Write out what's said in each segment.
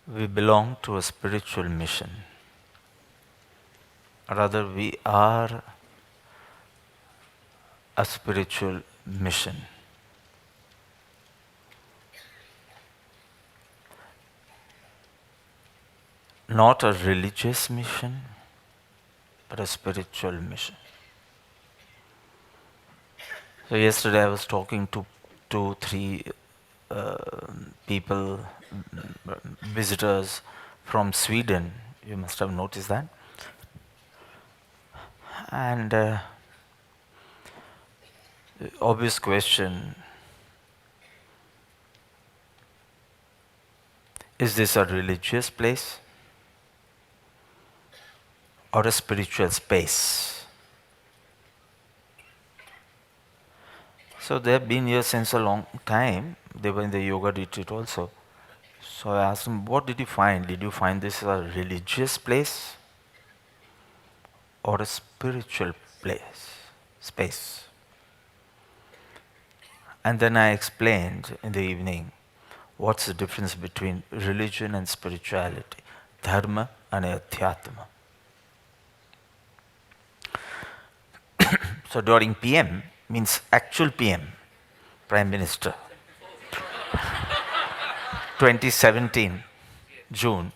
We belong to a spiritual mission. Rather, we are a spiritual mission. Not a religious mission, but a spiritual mission. So yesterday I was talking to 2, 3 uh, people, visitors from Sweden. You must have noticed that. And the obvious question, is this a religious place or a spiritual space? So they have been here since a long time. They were in the yoga retreat also. So I asked them, what did you find? Did you find this a religious place or a spiritual space? And then I explained in the evening what's the difference between religion and spirituality, dharma and adhyatma. So during PM means actual PM, Prime Minister, 2017, June,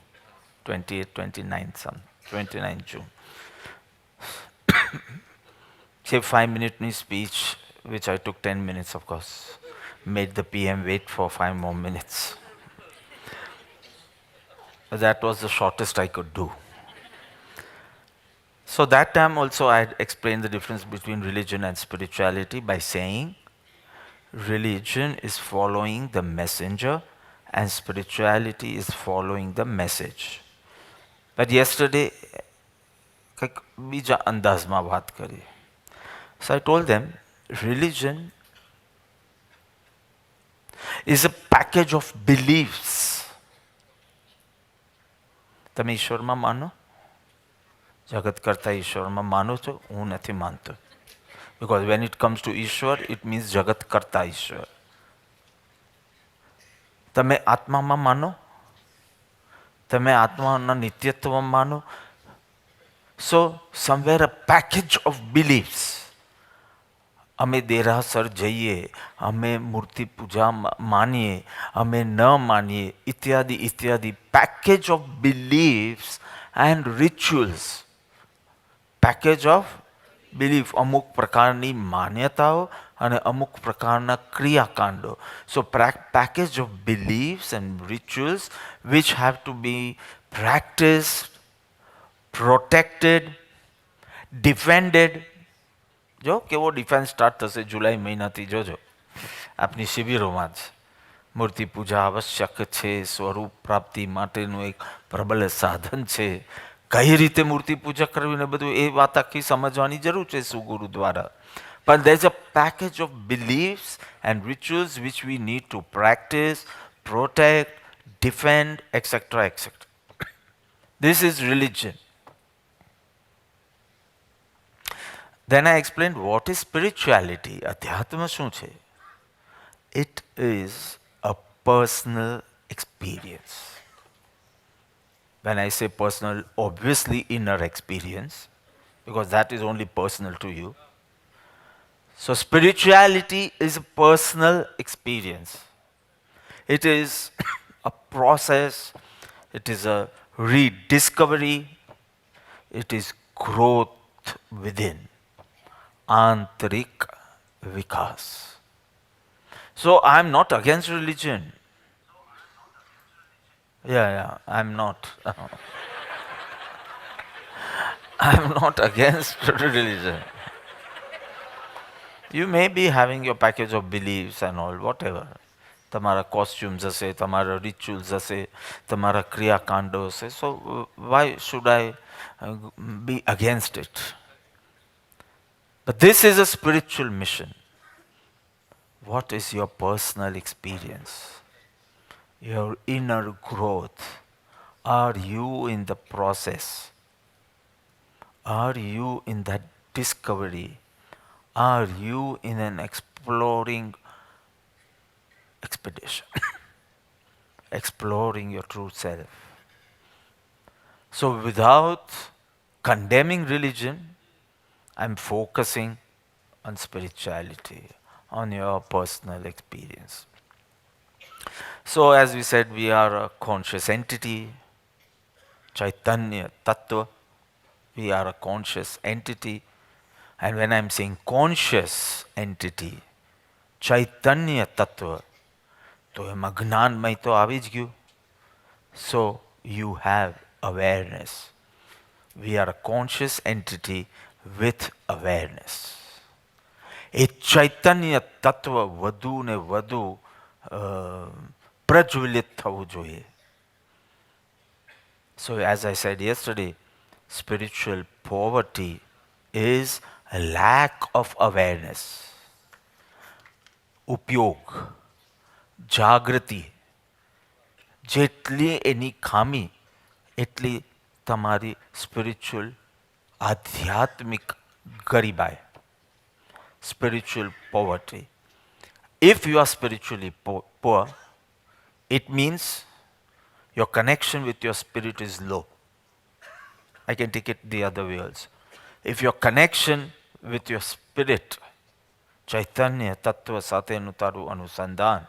28th, 29th, 29th June. Say 5-minute speech, which I took 10 minutes, of course, made the PM wait for 5 more minutes. That was the shortest I could do. So that time also I had explained the difference between religion and spirituality by saying religion is following the messenger and spirituality is following the message. But yesterday, કંઈક બીજા અંદાજમાં વાત કરી. So I told them, religion is a package of beliefs. તમે ઈશ્વરમાં માનો? જગત કરતા ઈશ્વરમાં માનો છો? હું નથી માનતો. Because when it comes to ઈશ્વર, it means જગત કરતા ઈશ્વર. તમે આત્મામાં માનો? તમે આત્માના નિત્યત્વમાં માનો? So somewhere a package of beliefs. અમે દેરાસર જઈએ, અમે મૂર્તિ પૂજા માનીએ, અમે ન માનીએ, ઇત્યાદિ ઇત્યાદિ. Package of beliefs and rituals. Package of belief, અમુક પ્રકારની માન્યતાઓ અને અમુક પ્રકારના ક્રિયાકાંડો. So package of beliefs and rituals which have to be practiced, protected, defended. જો કેવો ડિફેન્સ સ્ટાર્ટ થશે જુલાઈ મહિનાથી, જોજો આપની શિબિરોમાં જ. મૂર્તિ પૂજા આવશ્યક છે, સ્વરૂપ પ્રાપ્તિ માટેનું એક પ્રબળ સાધન છે. કઈ રીતે મૂર્તિ પૂજા કરવી ને બધું એ વાત આખી સમજવાની જરૂર છે સુગુરુ દ્વારા. But there's a package of beliefs and rituals which we need to practice, protect, defend, etc., etc. This is religion. Then I explained what is spirituality. Adhyatma શું છે? It is a personal experience. When I say personal, obviously inner experience, because that is only personal to you. So spirituality is a personal experience. It is a process, it is a rediscovery, it is growth within. Antrik vikas. So I'm not against religion. Yeah, I'm not. I'm not against religion. You may be having your package of beliefs and all, whatever. તમારા costumes હશે, તમારા rituals હશે, તમારા ક્રિયાકાંડો હશે. So why should I be against it? But this is a spiritual mission. What is your personal experience? Your inner growth. Are you in the process? Are you in that discovery? Are you in an exploring expedition? exploring your true self. So without condemning religion, I'm focusing on spirituality, on your personal experience. So as we said, we are a conscious entity, Chaitanya Tattva. We are a conscious entity. And when I'm saying conscious entity, Chaitanya Tattva, તો એમાં જ્ઞાનમય તો આવી જ ગયું. So you have awareness. We are a conscious entity with awareness. એ ચૈતન્ય તત્વ વધુ ને વધુ પ્રજ્વલિત થવું જોઈએ. So as I said yesterday, spiritual poverty is a lack of awareness. ઉપયોગ, જાગૃતિ, જેટલી એની ખામી એટલી તમારી સ્પિરિચ્યુઅલ આધ્યાત્મિક ગરીબાઈ. Spiritual poverty. If you are spiritually poor, it means your connection with your spirit is low. I can take it the other way also. If your connection with your spirit, ચૈતન્ય તત્વ સાથેનું તારું અનુસંધાન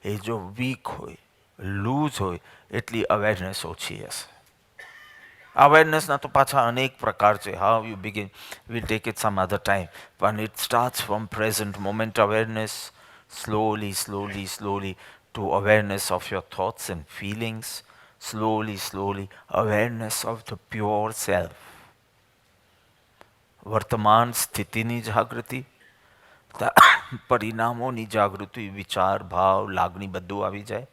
એ જો week હોય, loose હોય, એટલી awareness ઓછી હશે. અવેરનેસના તો પાછા અનેક પ્રકાર છે. How you begin, will take it some other time. પણ it starts from present moment awareness, slowly to awareness of your thoughts and feelings, slowly awareness of the pure self. વર્તમાન સ્થિતિની જાગૃતિ, પરિણામોની જાગૃતિ, વિચાર, ભાવ, લાગણી બધું આવી જાય.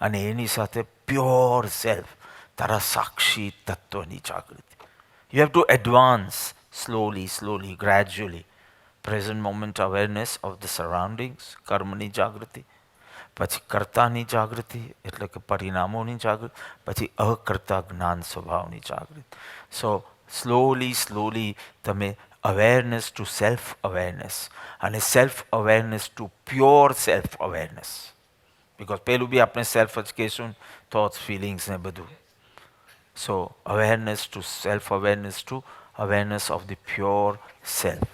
અને એની સાથે પ્યોર સેલ્ફ, તારા સાક્ષી તત્વની જાગૃતિ. You have to advance slowly, gradually. Present moment awareness of the surroundings, કર્મની જાગૃતિ, પછી કર્તાની જાગૃતિ એટલે કે પરિણામોની જાગૃતિ, પછી અકર્તા જ્ઞાન સ્વભાવની જાગૃતિ. સો slowly તમે awareness to self awareness અને self awareness to pure self awareness. Because પેલું બી આપણે સેલ્ફ જ કહેશું, થોટ્સ, ફિલિંગ્સ ને બધું. So awareness to self awareness to awareness of the pure self.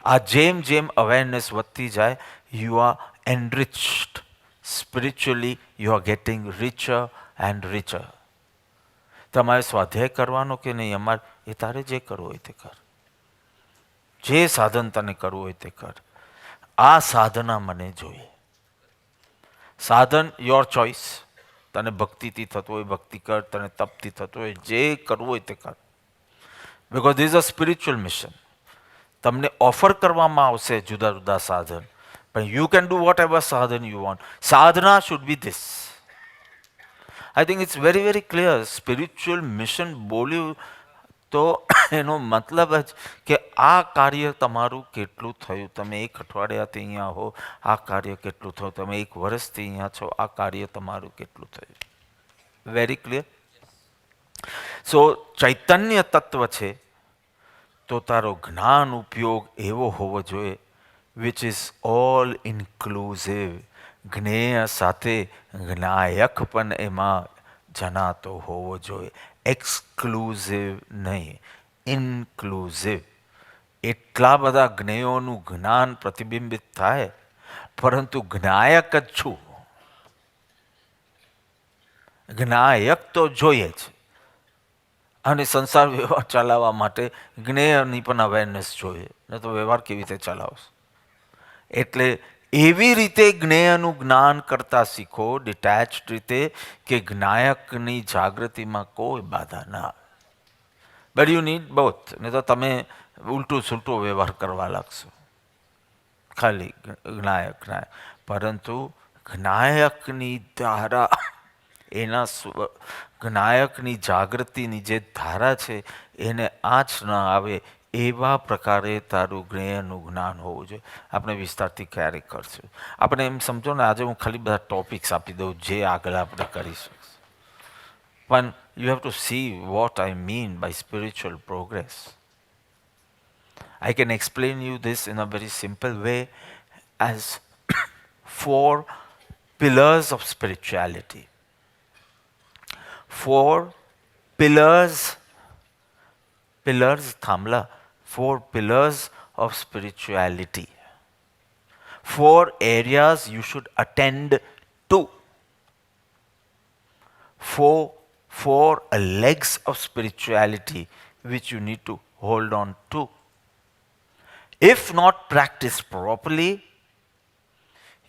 આ જેમ અવેરનેસ વધતી જાય, you are enriched spiritually, you are getting richer and richer. તમારે સ્વાધ્યાય કરવાનો કે નહીં, અમારે એ તારે જે કરવું હોય તે કર, જે સાધન તને કરવું હોય તે કર. આ સાધના મને જોઈએ. સાધન યોર ચોઇસ. તને ભક્તિથી થતું હોય ભક્તિ કર, તને તપથી થતું હોય જે કરવું હોય તે કર. Because this a spiritual mission. તમને ઓફર કરવામાં આવશે જુદા જુદા સાધન, પણ you can do whatever સાધન યુ વોન્ટ. સાધના should be this. I think it's very clear. Spiritual mission બોલ્યું તો એનો મતલબ જ કે આ કાર્ય તમારું કેટલું થયું. તમે એક અઠવાડિયાથી અહીંયા હો, આ કાર્ય કેટલું થયું. તમે એક વર્ષથી અહીંયા છો, આ કાર્ય તમારું કેટલું થયું. Very clear. સો ચૈતન્ય તત્વ છે તો તારો જ્ઞાન ઉપયોગ એવો હોવો જોઈએ વિચ ઇઝ ઓલ ઇન્ક્લુઝિવ. જ્ઞેય સાથે જ્ઞાયક પણ એમાં જનાતો હોવો જોઈએ. એક્સક્લુઝિવ નહીં, ઇન્ક્લુઝિવ. એટલા બધા જ્ઞેયોનું જ્ઞાન પ્રતિબિંબિત થાય, પરંતુ જ્ઞાયક જ છું. જ્ઞાયક તો જોઈએ જ. અને સંસાર વ્યવહાર ચલાવવા માટે જ્ઞેયની પણ અવેરનેસ જોઈએ, ને તો વ્યવહાર કેવી રીતે ચલાવશો. એટલે એવી રીતે જ્ઞેયનું જ્ઞાન કરતા શીખો, ડિટેચ્ડ રીતે, કે જ્ઞાયકની જાગૃતિમાં કોઈ બાધા ના આવે. બટ યુ નીડ બોથ, ને તો તમે ઉલટું સુલટું વ્યવહાર કરવા લાગશો. ખાલી જ્ઞાયક. પરંતુ જ્ઞાયકની ધારા, એના જ્ઞાયકની જાગૃતિની જે ધારા છે એને આંચ ન આવે એવા પ્રકારે તારું જ્ઞેયનું જ્ઞાન હોવું જોઈએ. આપણે વિસ્તારથી ક્યારેક કરશું. આપણે એમ સમજો ને, આજે હું ખાલી બધા ટોપિક્સ આપી દઉં જે આગળ આપણે કરીશું. પણ you have to see what I mean by spiritual progress. I can explain you this in a very simple way as 4 pillars of spirituality. 4 pillars, Thamla, 4 pillars of spirituality. 4 areas you should attend to. 4 legs of spirituality which you need to hold on to. If not practiced properly,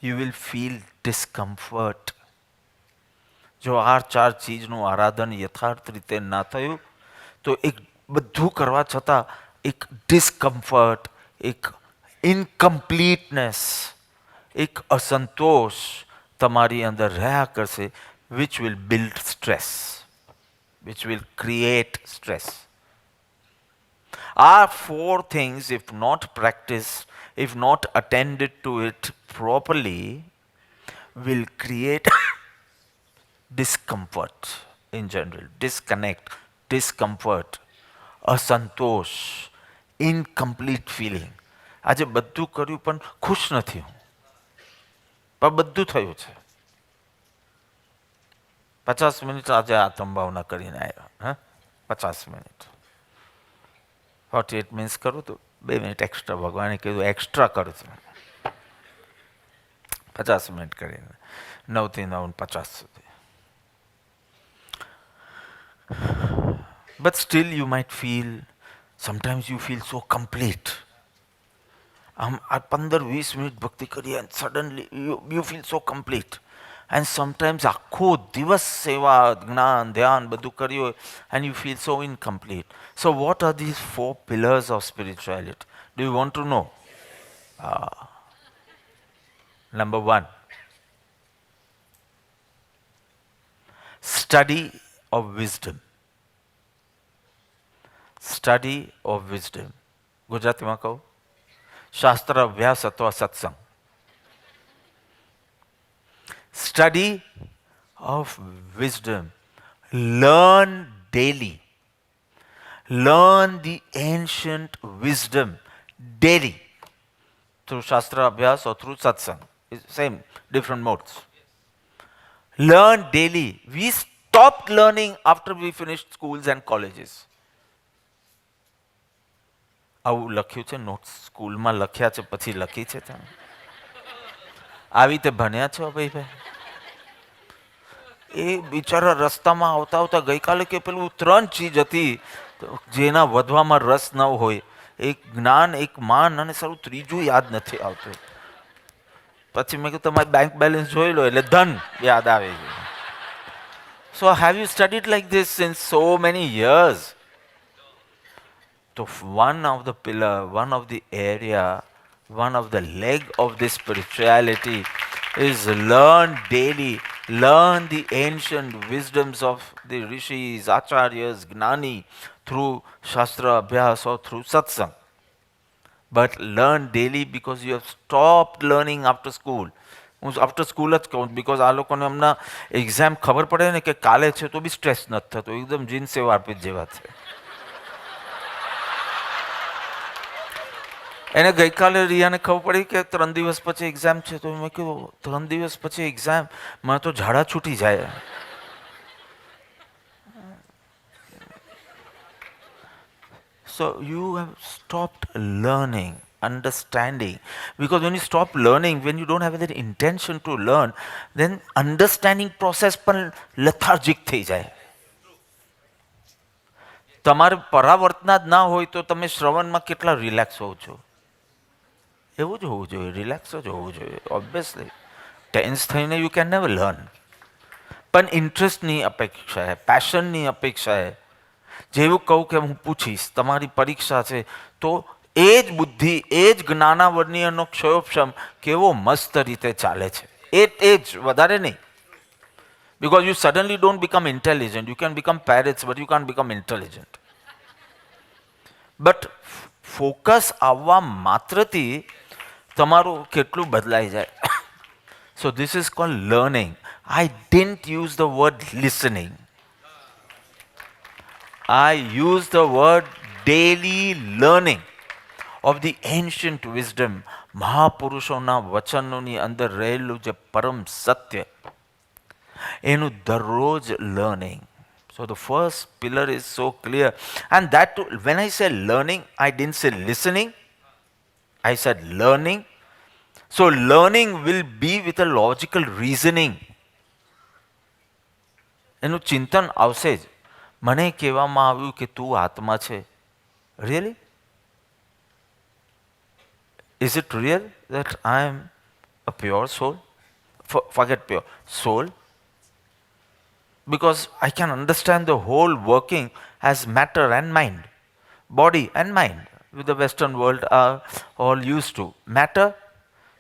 you will feel discomfort. જો આ 4 ચીજનું આરાધન યથાર્થ રીતે ના થયું તો એક બધું કરવા છતાં એક ડિસ્કમ્ફર્ટ, એક ઇનકમ્પ્લીટનેસ, એક અસંતોષ તમારી અંદર રહ્યા કરશે, which will build stress, which will create stress. Our 4 things, if not practiced, if not attended to it properly, will create discomfort in general, discomfort, અસંતોષ, incomplete feeling. આજે બધું કર્યું પણ ખુશ નથી હું, પણ બધું થયું છે. 50 મિનિટ આજે આત્મભાવના કરીને આવ્યા, હા 50 મિનિટ, 48 મિનિટ્સ કરું તો 2 મિનિટ એક્સ્ટ્રા, ભગવાને કીધું એક્સ્ટ્રા કરું છું, 50 મિનિટ કરીને 9 થી 9 50 સુધી. But still you might feel, sometimes you feel so complete. આમ આ 15-20 મિનિટ ભક્તિ કરીએ and suddenly you feel so complete. And sometimes આખો દિવસ સેવા, જ્ઞાન, ધ્યાન બધું કર્યું and you feel so incomplete. So what are these 4 pillars of spirituality? Do you want to know? Number 1, study of wisdom. Study of wisdom. ગુજરાતીમાં કહું, શાસ્ત્ર અભ્યાસ અથવા સત્સંગ. Study of wisdom. Learn daily. Learn the ancient wisdom daily. Through Shastra Abhyas or through Satsang. Same, different modes. Learn daily. We stopped learning after we finished schools and colleges. આવું લખ્યું છે notes, સ્કૂલમાં લખ્યા છે પછી લખી છે તમે? આવી રીતે ભણ્યા છો ભાઈ? એ બિચારા રસ્તામાં આવતા આવતા ગઈકાલે કે પેલું 3 ચીજ હતી જેના વધવામાં રસ ન હોય, એક જ્ઞાન, એક માન અને સારું ત્રીજું યાદ નથી આવતું. પછી મેં કીધું તમારે બેંક બેલેન્સ જોઈ લો એટલે ધન યાદ આવે છે. સો have you studied like this since so many years? So one of the pillar, one of the area, one of the leg of this spirituality is learn daily, learn the ancient wisdoms of the rishis, acharyas, gnani through shastra abhyas or through satsang. But learn daily because you have stopped learning after school. After school જ કહું, because આ લોકોને હમણાં exam ખબર પડે ને કે કાલે છે તો બી સ્ટ્રેસ નથી થતો, એકદમ જીન સેવા આપી જેવા છે. એને ગઈકાલે રિયાને ખબર પડી કે 3 દિવસ પછી એક્ઝામ છે, તો મેં કીધું 3 દિવસ પછી એક્ઝામ, મને તો ઝાડા છૂટી જાય. So you have stopped learning, understanding, because when you stop learning, when you don't have that intention to learn, then understanding process પણ lethargic થઈ જાય. તમારે પરાવર્તના જ ના હોય તો તમે શ્રવણમાં કેટલા રિલેક્સ હોવ છો? એવું જ હોવું જોઈએ, રિલેક્સ જ હોવું જોઈએ. ઓબ્વિયસલી ટેન્સ થઈને યુ કેન નેવર લર્ન. પણ ઇન્ટરેસ્ટની અપેક્ષા છે, પેશનની અપેક્ષા છે. જેવું કહું કે હું પૂછીશ, તમારી પરીક્ષા છે તો એ જ બુદ્ધિ, એ જ જ્ઞાનાવર્ણ્યનો ક્ષયોપશમ કેવો મસ્ત રીતે ચાલે છે, એ જ, વધારે નહીં. Because you suddenly don't become intelligent. You can become parrots, but you can't become intelligent. But focus આવવા માત્રથી તમારું કેટલું બદલાઈ જાય. So this is called learning. I didn't use the word listening. I used the word daily learning of the ancient wisdom. મહાપુરુષોના વચનોની અંદર રહેલું જે પરમ સત્ય એનું દરરોજ learning. So the first pillar is so clear. And that too, when I say learning, I didn't say listening. I said learning. So learning will be with a logical reasoning. એનું ચિંતન આવશે જ. મને કહેવામાં આવ્યું કે તું આત્મા છે. Really? Is it real that I am a pure soul? Forget pure. Soul? Because I can understand the whole working as matter and mind. Body and mind. With the Western world are all used to. Matter,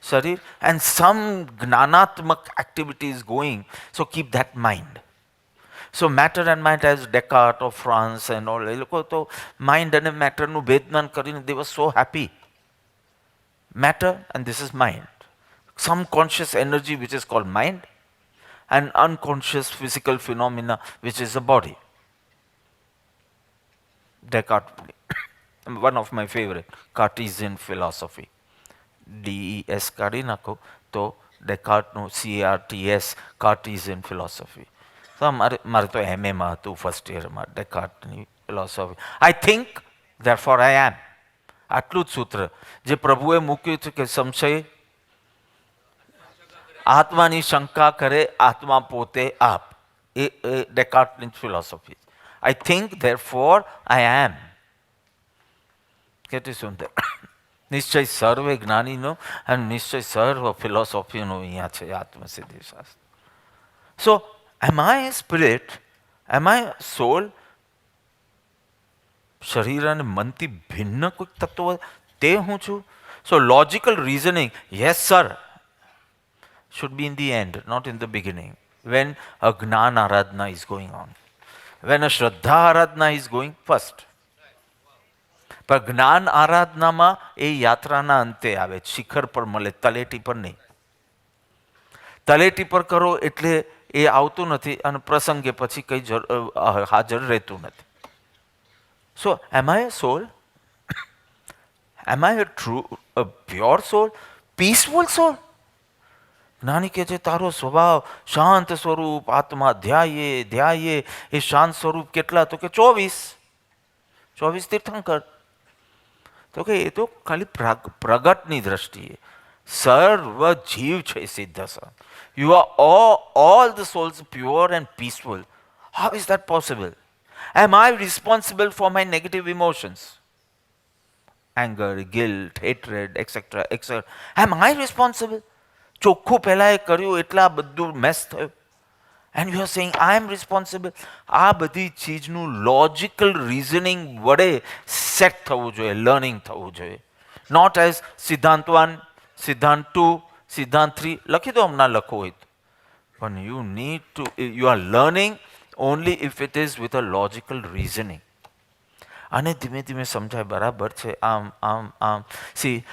sharir, and some gnanatmak activity is going. So keep that mind. So matter and mind, as Descartes of France and all, એ લોકો તો mind અને matterનું ભેદમાન કરીને they were so happy. Matter and this is mind. Some conscious energy which is called mind and unconscious physical phenomena which is the body. Descartes, one of my favorite, Cartesian philosophy. DES કાઢી નાખો તો ડેકાર્ટનું CARTS, Cartesian philosophy. તો મારે તો MAમાં હતું first યરમાં ડેકાર્ટની philosophy. I think, therefore I am. આટલું જ સૂત્ર જે પ્રભુએ મૂક્યું છે કે સંશય આત્માની શંકા કરે આત્મા પોતે આપ. એ ડેકાર્ટની philosophy. I think, therefore I am. કેટલી સુંદર. નિશ્ચય સર્વે જ્ઞાનીનો અને નિશ્ચય સર્વ ફિલોસોફીનો અહીંયા છે આત્મસિદ્ધિ શાસ્ત્ર. સો am I a spirit? Am I a soul? શરીર અને મનથી ભિન્ન કોઈક તત્વ તે હું છું? So logical reasoning, yes sir, should be in the end, not in the beginning. When a Gnan Aradhana is going on. When a Shraddha Aradhana is going first. પણ જ્ઞાન આરાધનામાં એ યાત્રાના અંતે આવે, શિખર પર મળે, તલેટી પર નહીં. તલેટી પર કરો એટલે એ આવતું નથી અને પ્રસંગે પછી કંઈ હાજર રહેતું નથી. સો am I a soul? Am I a pure soul? Peaceful soul? જ્ઞાની કહે છે તારો સ્વભાવ શાંત સ્વરૂપ, આત્મા ધ્યાયે ધ્યાયે. એ શાંત સ્વરૂપ કેટલા? તો કે 24 તીર્થંકર. તો કે એ તો ખાલી પ્રગટની દ્રષ્ટિએ. સર્વ જીવ છે સિદ્ધ sir. You are all the souls pure and peaceful. How is that possible? Am I responsible for my negative emotions? Anger, guilt, hatred, etc. etc. Am I responsible? ચોખ્ખું પહેલાં એ કર્યું એટલે આ બધું મેસ થયું. And you are saying I am responsible. આ બધી ચીજનું લોજિકલ રીઝનિંગ વડે સેટ થવું જોઈએ, લર્નિંગ થવું જોઈએ. નોટ એઝ સિદ્ધાંત 1, સિદ્ધાંત 2, સિદ્ધાંત 3 લખી દો હમણાં લખવું હોય તો. પણ you need two, you are learning only if it is with a logical reasoning. અને ધીમે ધીમે સમજાય બરાબર છે આમ આમ આમ. C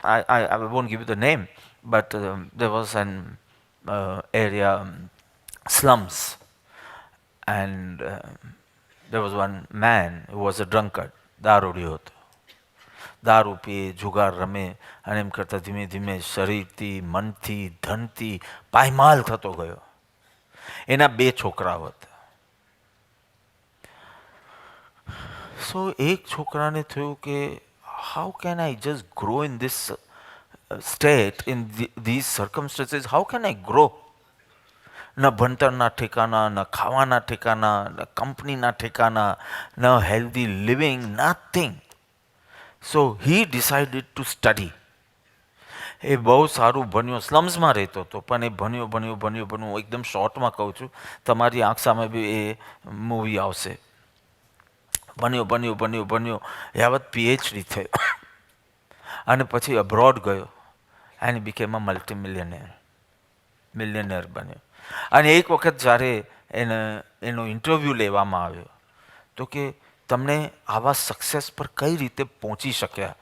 I won't give you the name, but there was an area, slums, and there was one man who was a drunkard. દારૂડિયો હતો. દારૂ પીએ, જુગાર રમે અને એમ કરતાં ધીમે ધીમે શરીરથી, મનથી, ધનથી પાયમાલ થતો ગયો. એના 2 છોકરાઓ હતા. સો એક છોકરાને થયું કે how can I just grow in this state, in these circumstances? How can I grow? ન ભણતરના ઠેકાના, ન ખાવાના ઠેકાના, ન કંપનીના ઠેકાના, ન healthy living, nothing. So he decided to study. એ બહુ સારું ભણ્યો, સ્લમ્સમાં રહેતો હતો પણ એ ભણ્યો. એકદમ શોર્ટમાં કહું છું, તમારી આંખ સામે બી એ મૂવી આવશે. ભણ્યો યાવત PhD થયો અને પછી અબ્રોડ ગયો એન્ડ બીકેમ અ મિલિયનેર બન્યો. અને એક વખત જ્યારે એનો ઇન્ટરવ્યૂ લેવામાં આવ્યો તો કે તમને આવા સક્સેસ પર કઈ રીતે પહોંચી શક્યા?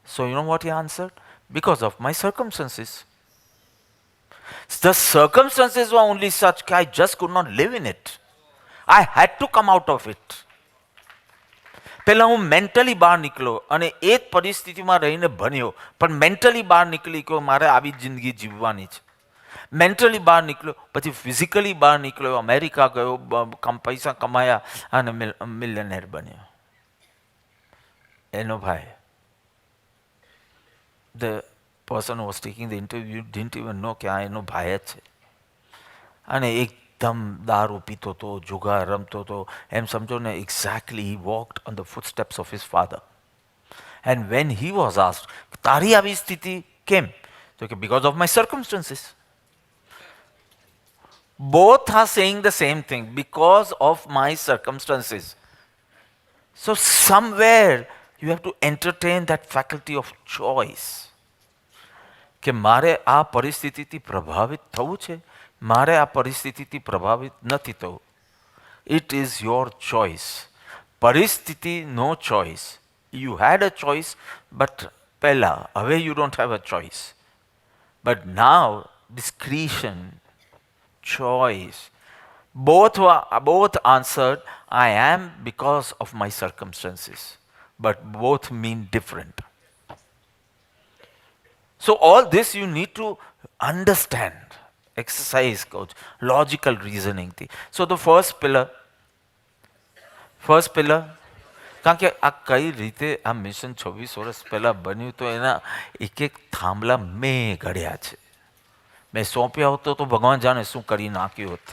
So you know what he answered? Because of my circumstances. The circumstances were only such that I just could not live in it. I had to come out of it. પહેલાં હું mentally બહાર નીકળ્યો અને એ જ પરિસ્થિતિમાં રહીને ભણ્યો, પણ મેન્ટલી બહાર નીકળી કે મારે આવી જિંદગી જીવવાની છે. મેન્ટલી બહાર નીકળ્યો, પછી ફિઝિકલી બહાર નીકળ્યો, અમેરિકા ગયો, પૈસા કમાયા અને મિલિયનેર બન્યો. એનો ભાઈ, the person was taking the interview didn't even નો કે આ એનો ભાઈ જ છે. અને એકદમ દારૂ પીતો હતો, જુગાર રમતો હતો, એમ સમજો ને exactly he walked on the foot steps of his father. And when he was asked, તારી આવી સ્થિતિ કેમ? તો કે because of my circumstances. Both are saying the same thing, because of my circumstances. So somewhere you have to entertain that faculty of choice. કે મારે આ પરિસ્થિતિથી પ્રભાવિત થવું છે, મારે આ પરિસ્થિતિથી પ્રભાવિત નથી થવું. It is your choice. પરિસ્થિતિ નો choice. You had a choice, but પહેલાં, હવે you don't have a choice. But now discretion, choice, both answered, I am because of my circumstances, but both mean different. So all this you need to understand. Exercise, coach, logical reasoning. So the first pillar, કારણ કે આ કઈ રીતે આ mission 26 વર્ષ પહેલાં બન્યું, તો એના એક એક થાંભલા મેં ઘડ્યા છે. મેં સોંપ્યા હોતો તો ભગવાન જાણે શું કરી નાખ્યું હોત.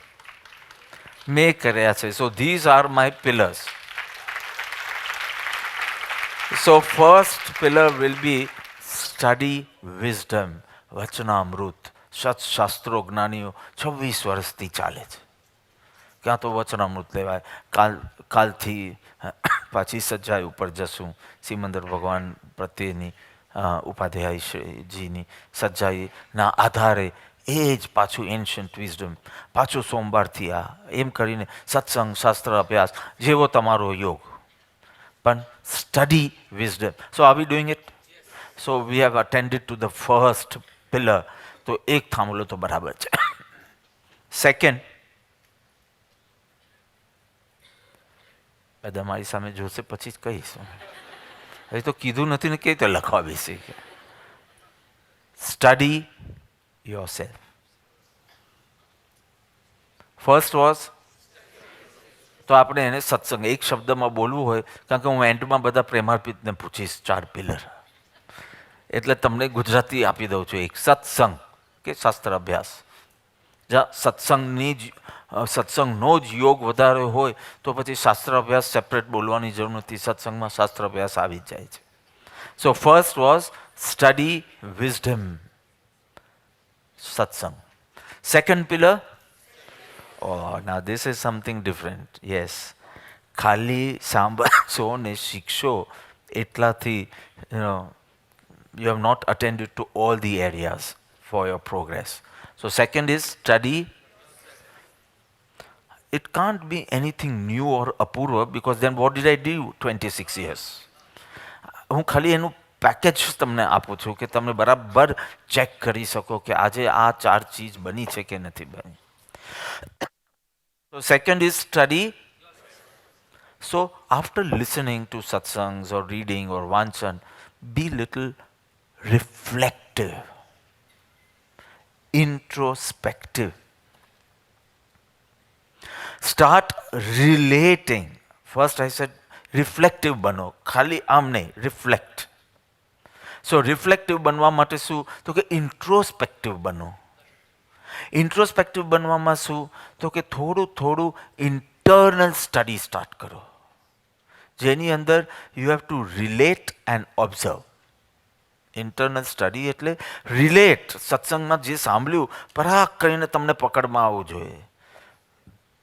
મેં કર્યા છે. So these are my pillars. So first pillar will be study wisdom. Vachanamrut, સત્શાસ્ત્રો જ્ઞાનીઓ 26 વર્ષથી ચાલે છે. ક્યાં તો વચનામૃત લેવાય. કાલથી પાછી સજ્જાઈ ઉપર જશું. સિમંદર ભગવાન પ્રત્યેની ઉપાધ્યાયજીની સજ્જાઈના આધારે એ જ પાછું એન્શન્ટ વિઝડમ, પાછું સોમવારથી આ, એમ કરીને સત્સંગ, શાસ્ત્ર અભ્યાસ, જેવો તમારો યોગ, પણ study wisdom. So are we doing it? So we have attended to the first pillar. તો એક થાંભલો તો બરાબર છે. સેકન્ડ, બધા મારી સામે જોશે પછી જ કહીશ. હજી તો કીધું નથી ને, કેવી રીતે લખવા બેસી. Study yourself. ફર્સ્ટ વોઝ, તો આપણે એને સત્સંગ એક શબ્દમાં બોલવું હોય, કારણ કે હું એન્ડમાં બધા પ્રેમાર્પિતને પૂછીશ 4 પિલર, એટલે તમને ગુજરાતી આપી દઉં છું. એક સત્સંગ કે શાસ્ત્ર અભ્યાસ. જ્યાં સત્સંગનો જ યોગ વધારે હોય તો પછી શાસ્ત્ર અભ્યાસ સેપરેટ બોલવાની જરૂર નથી. સત્સંગમાં શાસ્ત્ર અભ્યાસ આવી જ જાય છે. So first was study wisdom, satsang. Second pillar, oh, now this is something different. Yes, ખાલી સાંભળશો ને શીખશો એટલાથી, you have not attended to all the areas for your progress. So second is study. It can't be anything new or apurva, because then what did I do 26 years? હું ખાલી એનું package તમને આપું છું કે તમે બરાબર ચેક કરી શકો કે આજે આ 4 ચીજ બની છે કે નથી બની. So second is study. So after listening to satsangs or reading or vanchan, be little reflective, introspective. Start relating. First I said reflective બનો, ખાલી આમ નહીં, reflect. સો રિફ્લેક્ટિવ બનવા માટે શું? તો કે ઇન્ટ્રોસ્પેક્ટિવ બનો. ઇન્ટ્રોસ્પેક્ટિવ બનવામાં શું? તો કે થોડું થોડું ઇન્ટરનલ સ્ટડી સ્ટાર્ટ કરો, જેની અંદર you have two relate and observe. Internal study એટલે રિલેટ. સત્સંગમાં જે સાંભળ્યું પરાક કરીને તમને પકડમાં આવવું જોઈએ.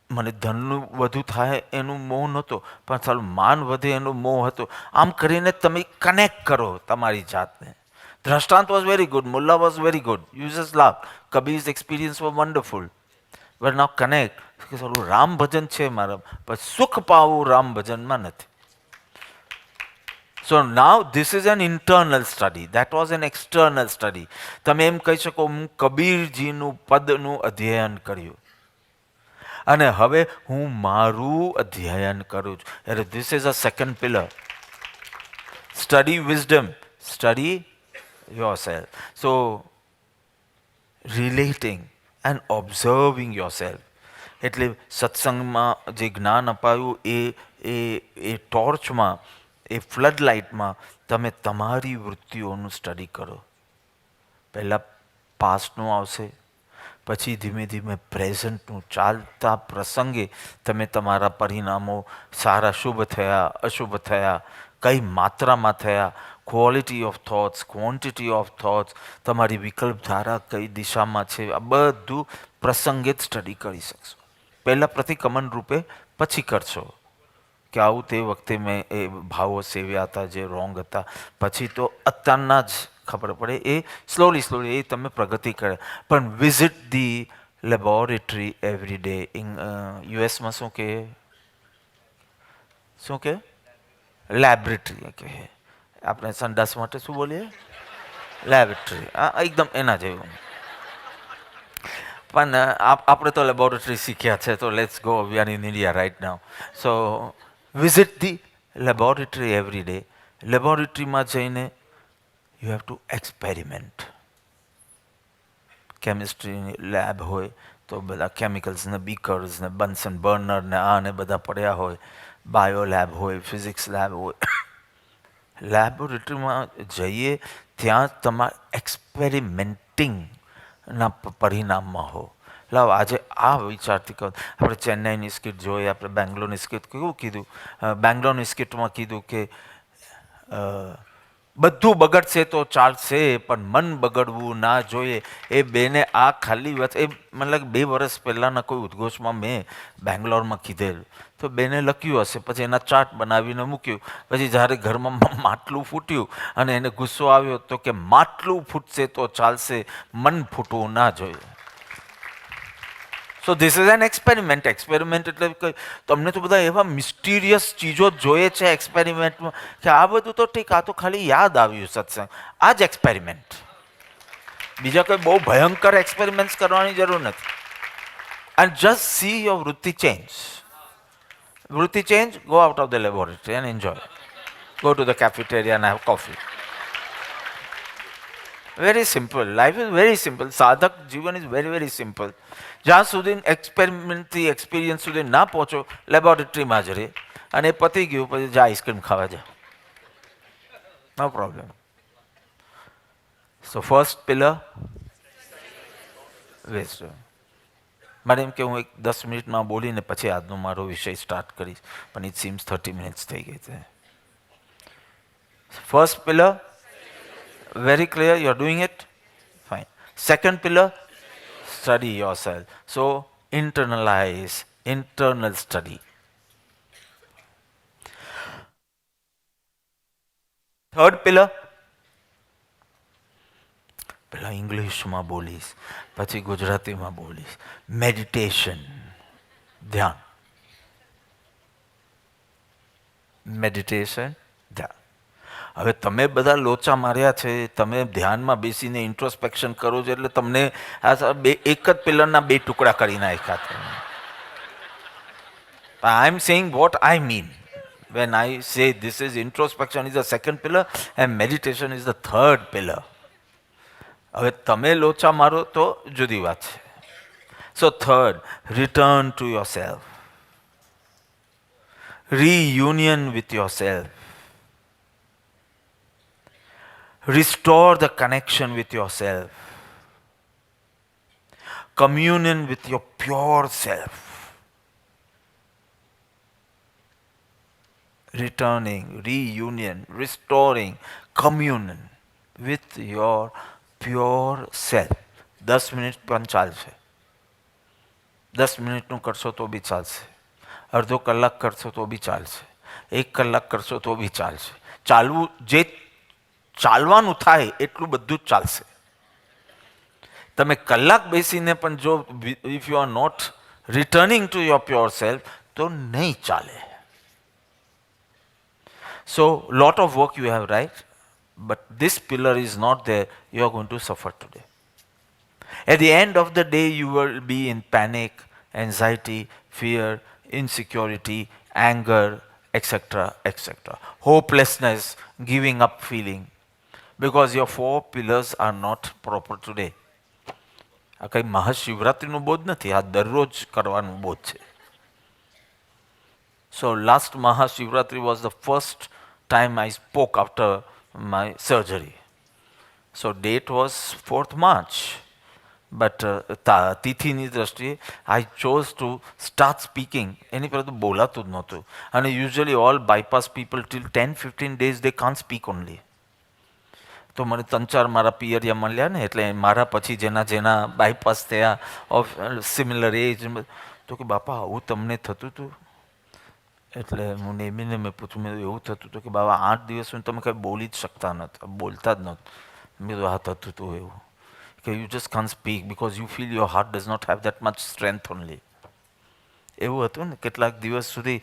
મને ધનનું વધુ થાય એનું મોહ નહોતો, પણ સારું માન વધે એનો મોહ હતો. આમ કરીને તમે કનેક્ટ કરો તમારી જાતને. દ્રષ્ટાંત વોઝ વેરી ગુડ, મુલ્લા was very good, you just love. Kabir's experience was wonderful. But now connect કે સારું રામ ભજન છે મારા, પણ સુખ પાવું રામ ભજનમાં નથી. So now this is an internal study. That was an external study. તમે એમ કહી શકો હું કબીરજીનું પદનું અધ્યયન કર્યું. અને હવે હું મારું અધ્યયન કરું છું. એટલે this is a second pillar. Study wisdom, study yourself. So relating and observing yourself. એટલે સત્સંગમાં જે જ્ઞાન અપાયું એ ટોર્ચમાં, એ ફ્લડ લાઇટમાં તમે તમારી વૃત્તિઓનું સ્ટડી કરો. પહેલાં પાસ્ટનું આવશે, પછી ધીમે ધીમે પ્રેઝન્ટનું. ચાલતા પ્રસંગે તમે તમારા પરિણામો સારા શુભ થયા, અશુભ થયા, કઈ માત્રામાં થયા, quality of thoughts, quantity of thoughts, તમારી વિકલ્પધારા કઈ દિશામાં છે, આ બધું પ્રસંગે જ સ્ટડી કરી શકશો. પહેલાં પ્રતિક્રમણ રૂપે પછી કરશો કે આવું તે વખતે મેં એ ભાવો સેવ્યા હતા જે રોંગ હતા, પછી તો અત્યારના જ ખબર પડે. એ સ્લોલી એ તમે પ્રગતિ કરે. પણ visit the laboratory every day. યુએસમાં શું કે લેબોરેટરી કહે. આપણે સંડાસ માટે શું બોલીએ? લેબોરેટરી. એકદમ એના જેવું. પણ આપણે તો લેબોરેટરી શીખ્યા છે, તો let's go, we are in India right now. So visit the laboratory every day. લેબોરેટરીમાં જઈને યુ હેવ ટુ એક્સપેરિમેન્ટ. કેમિસ્ટ્રીની લેબ હોય તો બધા કેમિકલ્સ ને બીકર્સ ને બન્સન બર્નર ને આ ને બધા પડ્યા હોય. બાયો લેબ હોય, ફિઝિક્સ લેબ હોય. લેબોરેટરીમાં જઈએ ત્યાં તમારે એક્સપેરિમેન્ટિંગના પરિણામમાં હો. લાવ આજે આ વિચારથી કહું, આપણે ચેન્નાઈની સ્કિટ જોઈએ, આપણે બેંગ્લોરની સ્કિટ. કેવું કીધું? બેંગ્લોરની સ્કિટમાં કીધું કે બધું બગડશે તો ચાલશે પણ મન બગડવું ના જોઈએ. એ બેને આ ખાલી વાત, એ મતલબ 2 વર્ષ પહેલાંના કોઈ ઉદ્ઘોષમાં મેં બેંગ્લોરમાં કીધેલું, તો બેને લખ્યું હશે, પછી એના ચાર્ટ બનાવીને મૂક્યું. પછી જ્યારે ઘરમાં માટલું ફૂટ્યું અને એને ગુસ્સો આવ્યો તો કે માટલું ફૂટશે તો ચાલશે, મન ફૂટવું ના જોઈએ. So this is N experiment. Experiment એટલે તમને તો બધા એવા મિસ્ટીરિયસ ચીજો જોઈએ છે એક્સપેરિમેન્ટમાં કે આ બધું તો ઠીક, આ તો ખાલી યાદ આવ્યું સત્સંગ. આ જ એક્સપેરિમેન્ટ. બીજા કોઈ બહુ ભયંકર એક્સપેરિમેન્ટ્સ કરવાની જરૂર નથી. એન્ડ જસ્ટ સી યોર વૃત્તિ ચેન્જ. વૃત્તિ change, go out of the laboratory and enjoy. Go to the cafeteria and have coffee. Very simple. Life is very simple. સાધક જીવન ઇઝ વેરી વેરી સિમ્પલ. જ્યાં સુધી એક્સપેરિમેન્ટથી experience સુધી ના પહોંચો, લેબોરેટરીમાં જ રહે. અને એ પતી ગયું પછી જા આઈસ્ક્રીમ ખાવા જા, no problem. So first pillar wisdom. મારે એમ કે હું 10 મિનિટમાં બોલીને પછી આજનો મારો વિષય સ્ટાર્ટ કરીશ, પણ ઇટ સીમ્સ 30 મિનિટ્સ થઈ ગઈ છે. First pillar, very clear, you're doing it? Fine. Second pillar, study yourself. So, internalize, internal study. Third pillar, પહેલાં ઇંગ્લિશમાં બોલીશ, પછી ગુજરાતીમાં બોલીશ. મેડિટેશન, ધ્યાન. મેડિટેશન, ધ્યાન. હવે તમે બધા લોચા માર્યા છે, તમે ધ્યાનમાં બેસીને ઇન્ટ્રોસ્પેક્શન કરો છો એટલે તમને આ એક જ પિલરના 2 ટુકડા કરી નાખ્યા છે. I am saying what I mean when I say this is introspection is the second pillar and meditation is the third pillar. હવે તમે લોચા મારો તો જુદી વાત છે. સો third, return to yourself. Reunion with yourself. Restore the connection with yourself. Communion with your pure self. Returning, reunion, restoring, communion with your pure self. 10 minute પણ ચાલશે. 10 મિનિટનું કરશો તો બી ચાલશે. અડધો કલાક કરશો તો બી ચાલશે. 1 કલાક કરશો તો બી ચાલશે. ચાલવું, જે ચાલવાનું થાય એટલું બધું જ ચાલશે. તમે કલાક બેસીને પણ જો if you are not returning to your pure self તો નહીં ચાલે. So lot of work you have right, but this pillar is not there, you are going to suffer today. At the end of the day, you will be in panic anxiety, fear, insecurity, anger, etc., etc. Hopelessness, giving up feeling. Because your four pillars are not proper today. આ કંઈ મહાશિવરાત્રિનું બોધ નથી, આ દરરોજ કરવાનું બોધ છે. So last Mahashivratri was the first time I spoke after my surgery. So date was 4th March. But તિથિની દ્રષ્ટિએ I chose to start speaking. એની પહેલાં તો બોલાતું જ નહોતું. અને usually all bypass people till 10-15 days they can't speak only. તો મને 3-4 મારા પિયરિયા મળ્યા ને, એટલે મારા પછી જેના જેના બાયપાસ થયા ઓફ સિમિલર એજ, તો કે બાપા આવું તમને થતું હતું? એટલે હું નેમીને મેં પૂછ્યું, મેં એવું થતું હતું કે બાબા 8 દિવસ સુધી તમે કંઈ બોલી જ શકતા નહોતા, બોલતા જ નહોતું. મેં કીધું હા થતું હતું એવું, કે you just can't speak because you feel your heart does not have that much strength only. એવું હતું ને, કેટલાક દિવસ સુધી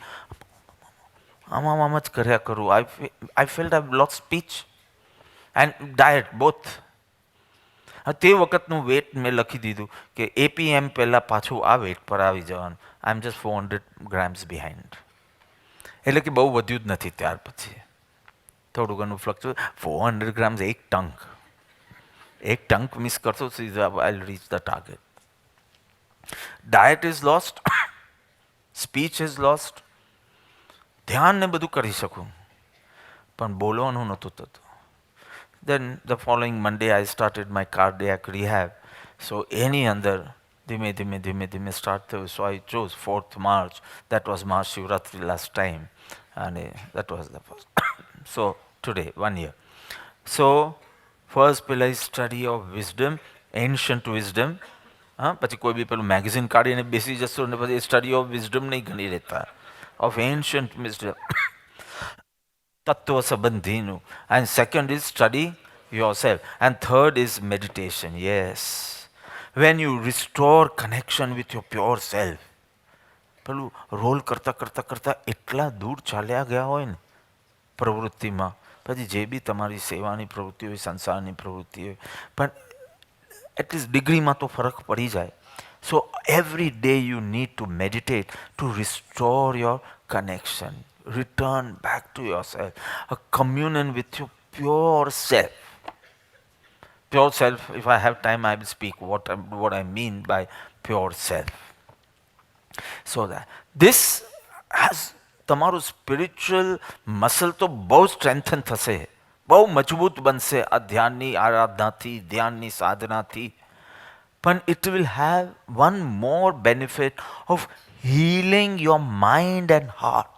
આમ જ કર્યા કરું. આઈ felt I lost speech and diet both. તે વખતનું વેટ મેં લખી દીધું કે એપીએમ પહેલાં પાછું આ વેટ પર આવી જવાનું. આઈ એમ જસ્ટ 400 ગ્રામ્સ બિહાઇન્ડ. એટલે કે બહુ વધ્યું જ નથી. ત્યાર પછી થોડું ઘણું ફ્લક્ચ્યુએટ. 400 ગ્રામ્સ એક ટંક મિસ કરશો સીધા I reach the target. Diet is lost, speech is lost. ધ્યાન ને બધું કરી શકું પણ બોલવાનું નહોતું થતું. Then the following Monday I started my cardiac rehab. So એની અંદર ધીમે start થયું. So I chose 4th March. That was Mahashivratri last time. And that was the first. So today, 1 year. So first pillar is study of wisdom, ancient wisdom. પછી કોઈ બી પેલું magazine કાઢીને બેસી જશો ને પછી સ્ટડી ઓફ વિઝડમ નહીં ગણી રહેતા. ઓફ એન્શન્ટ વિઝડમ, તત્વ સંબંધીનું. And second is study yourself. And third is meditation. Yes, when you restore connection with your pure self. પેલું રોલ કરતાં એટલા દૂર ચાલ્યા ગયા હોય ને પ્રવૃત્તિમાં, પછી જે બી તમારી સેવાની પ્રવૃત્તિ હોય, સંસારની પ્રવૃત્તિ હોય, પણ એટલીસ્ટ ડિગ્રીમાં તો ફરક પડી જાય. So every day you need to meditate to restore your connection. Return back to yourself. A communion with your pure self. Pure self, if I have time, I will speak what I mean by pure self. So that this has તમારું spiritual muscle તો બહુ strengthen થશે, બહુ મજબૂત બનશે આ ધ્યાનની આરાધનાથી, ધ્યાનની સાધનાથી. પણ it will have one more benefit of healing your mind and heart.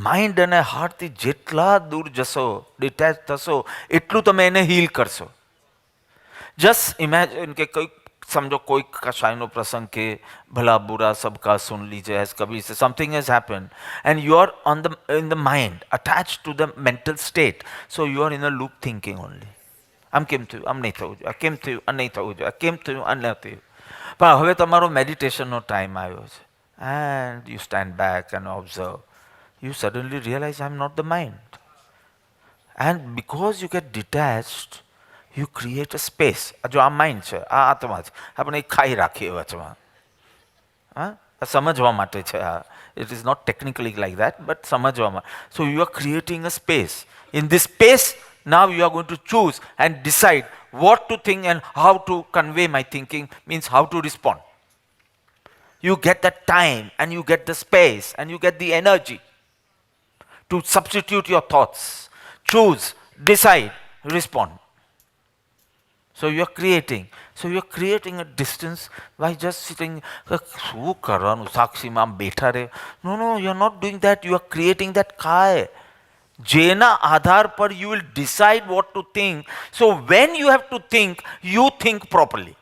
Mind અને હાર્ટથી જેટલા દૂર જશો, ડિટેચ થશો, એટલું તમે એને હીલ કરશો. જસ્ટ ઇમેજિન કે કંઈક સમજો કોઈ કશાયનો પ્રસંગ કે ભલા બુરા સબકા સુન લીજે એઝ કબીર સે, something has happen and you are in the mind attach to the mental state. So you are in a loop thinking only. આમ કેમ થયું, આમ નહીં થવું જોઈએ, આ કેમ થયું, આ નહીં થવું જોઈએ, આ કેમ થયું, આ નહીં થયું. પણ હવે તમારો મેડિટેશનનો ટાઈમ આવ્યો છે and you stand back and observe. You suddenly realize I'm not the mind. And because you get detached, you create a space. જો આ માઇન્ડ છે, આ આત્મા છે, આપણે એ ખાઈ રાખીએ વચમાં. હા, સમજવા માટે છે આ. It is not technically like that, but સમજવા માટે. So you are creating a space. In this space, now you are going to choose and decide what to think and how to convey my thinking, means how to respond. You get that time and you get the space and you get the energy to substitute your thoughts, choose, decide, respond. So you are creating a distance by just sitting. શું કરવાનું સાક્ષીમાં આમ બેઠા રહે? No, you are not doing that. You are creating that kai. જેના આધાર પર you will decide what to think. So when you have to think, you think properly.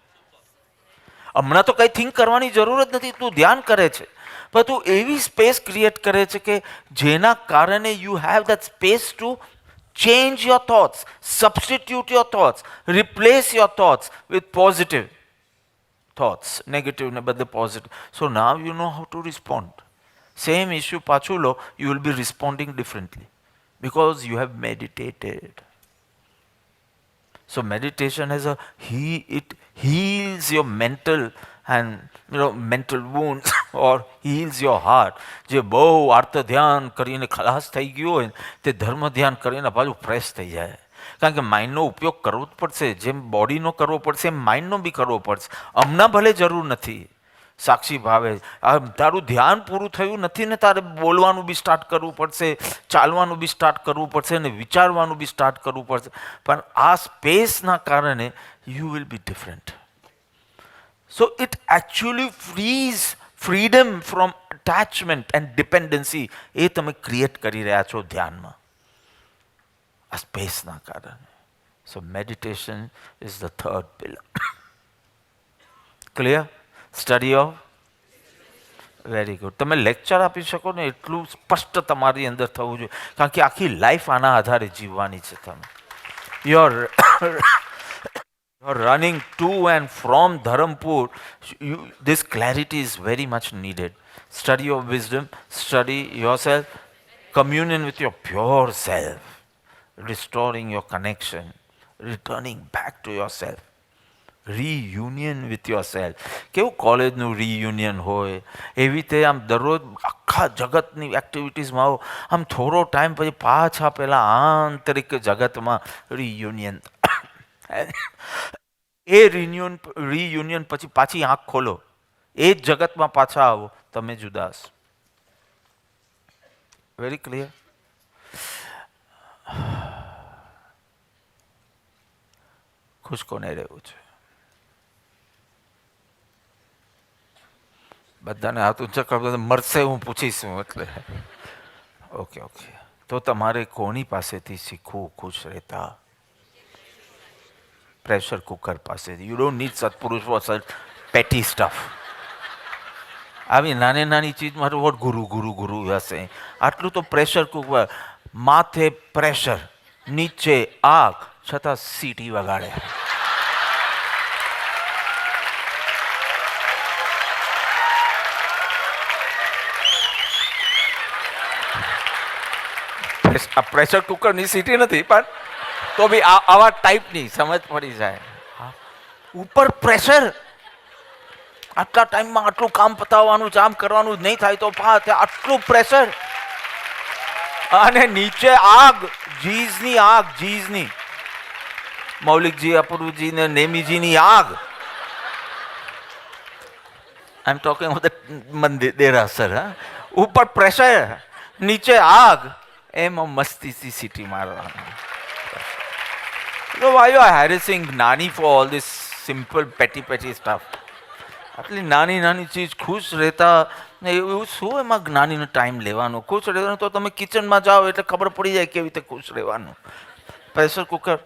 હમણાં તો કંઈ થિંક કરવાની જરૂર જ નથી, તું ધ્યાન કરે છે. પણ તું એવી સ્પેસ ક્રિએટ કરે છે કે જેના કારણે you have that space to change your thoughts, substitute your thoughts, replace your thoughts with positive thoughts. નેગેટિવને બદલે positive. So now you know how to respond. Same issue પાછું લો, you will be responding differently because you have meditated. So meditation it heals your mental and mental wounds or heals your heart. જે બહુ આર્ત ધ્યાન કરીને ખલાસ થઈ ગયું હોય તે ધર્મ ધ્યાન કરીને પાછું ફ્રેશ થઈ જાય. કારણ કે માઇન્ડનો ઉપયોગ કરવો જ પડશે. જેમ બોડીનો કરવો પડશે એમ માઇન્ડનો બી કરવો પડશે. હમણાં ભલે જરૂર નથી, સાક્ષી ભાવે તારું ધ્યાન પૂરું થયું નથી ને તારે બોલવાનું બી સ્ટાર્ટ કરવું પડશે, ચાલવાનું બી સ્ટાર્ટ કરવું પડશે ને વિચારવાનું બી સ્ટાર્ટ કરવું પડશે. પણ આ સ્પેસના કારણે you will be different. So it actually frees freedom from attachment and dependency. એ તમે ક્રિએટ કરી રહ્યા છો ધ્યાનમાં આ સ્પેસના કારણે. So meditation is the third pillar. Clear? Study of very good. તમે લેક્ચર આપી શકો ને એટલું સ્પષ્ટ તમારી અંદર થવું જોઈએ, કારણ કે આખી લાઈફ આના આધારે જીવવાની છે. તમે you're running to and from Dharampur, this clarity is very much needed. Study of wisdom, study yourself, communion with your pure self, restoring your connection, returning back to yourself. Reunion with yourself. કેવું કોલેજનું reunion હોય એવી રીતે આમ દરરોજ આખા જગતની એક્ટિવિટીઝમાં આવો, આમ થોડો ટાઈમ પછી પાછા પેલા આંતરિક જગતમાં રિયુનિયન. એ રિયુનિયન પછી પાછી આંખ ખોલો, એ જ જગતમાં પાછા આવો, તમે જુદાસ. Very clear? ખુશ કોને રહેવું છે? બધાને હાથ ઊંચા કરતા મરશે હું પૂછીશું એટલે. Okay okay. તો તમારે કોની પાસેથી શીખવું ખુશ રહેતા? પ્રેશર કુકર પાસેથી. યુ ડોન્ટ નીડ સત્પુરુષ ફોર સચ પેટી સ્ટફ. આવી નાની નાની ચીજ માટે વોટ ગુરુ ગુરુ ગુરુ હશે. આટલું તો પ્રેશર કુકર, માથે પ્રેશર, નીચે આગ, છતાં સીટી વગાડે. આ પ્રેશર કુકરની સીટી નથી, પણ તો બી આવા ટાઈપની સમજ પડી જાય. ઉપર પ્રેશર, આટલા ટાઈમમાં આટલું કામ પતાવવાનું, કામ કરવાનું નહીં થાય તો આટલું પ્રેશર, અને નીચે આગ, જીઝની આગ, જીઝની મૌલિકજી, અપૂર્વજી ને નેમીજીની આગ. આઈ એમ ટોકિંગ ઓફ ધ મંદિર દેરાસર. ઉપર પ્રેશર, નીચે આગ, એમાં મસ્તીથી સીટી મારવાની. So why you are harassing Nani for all this simple petty stuff? આટલી નાની નાની ચીજ ખુશ રહેતા એવું શું એમાં જ્ઞાનીનો ટાઈમ લેવાનો? ખુશ રહેવાનું તો તમે કિચનમાં જાઓ એટલે ખબર પડી જાય કેવી રીતે ખુશ રહેવાનું. પ્રેશર કુકર,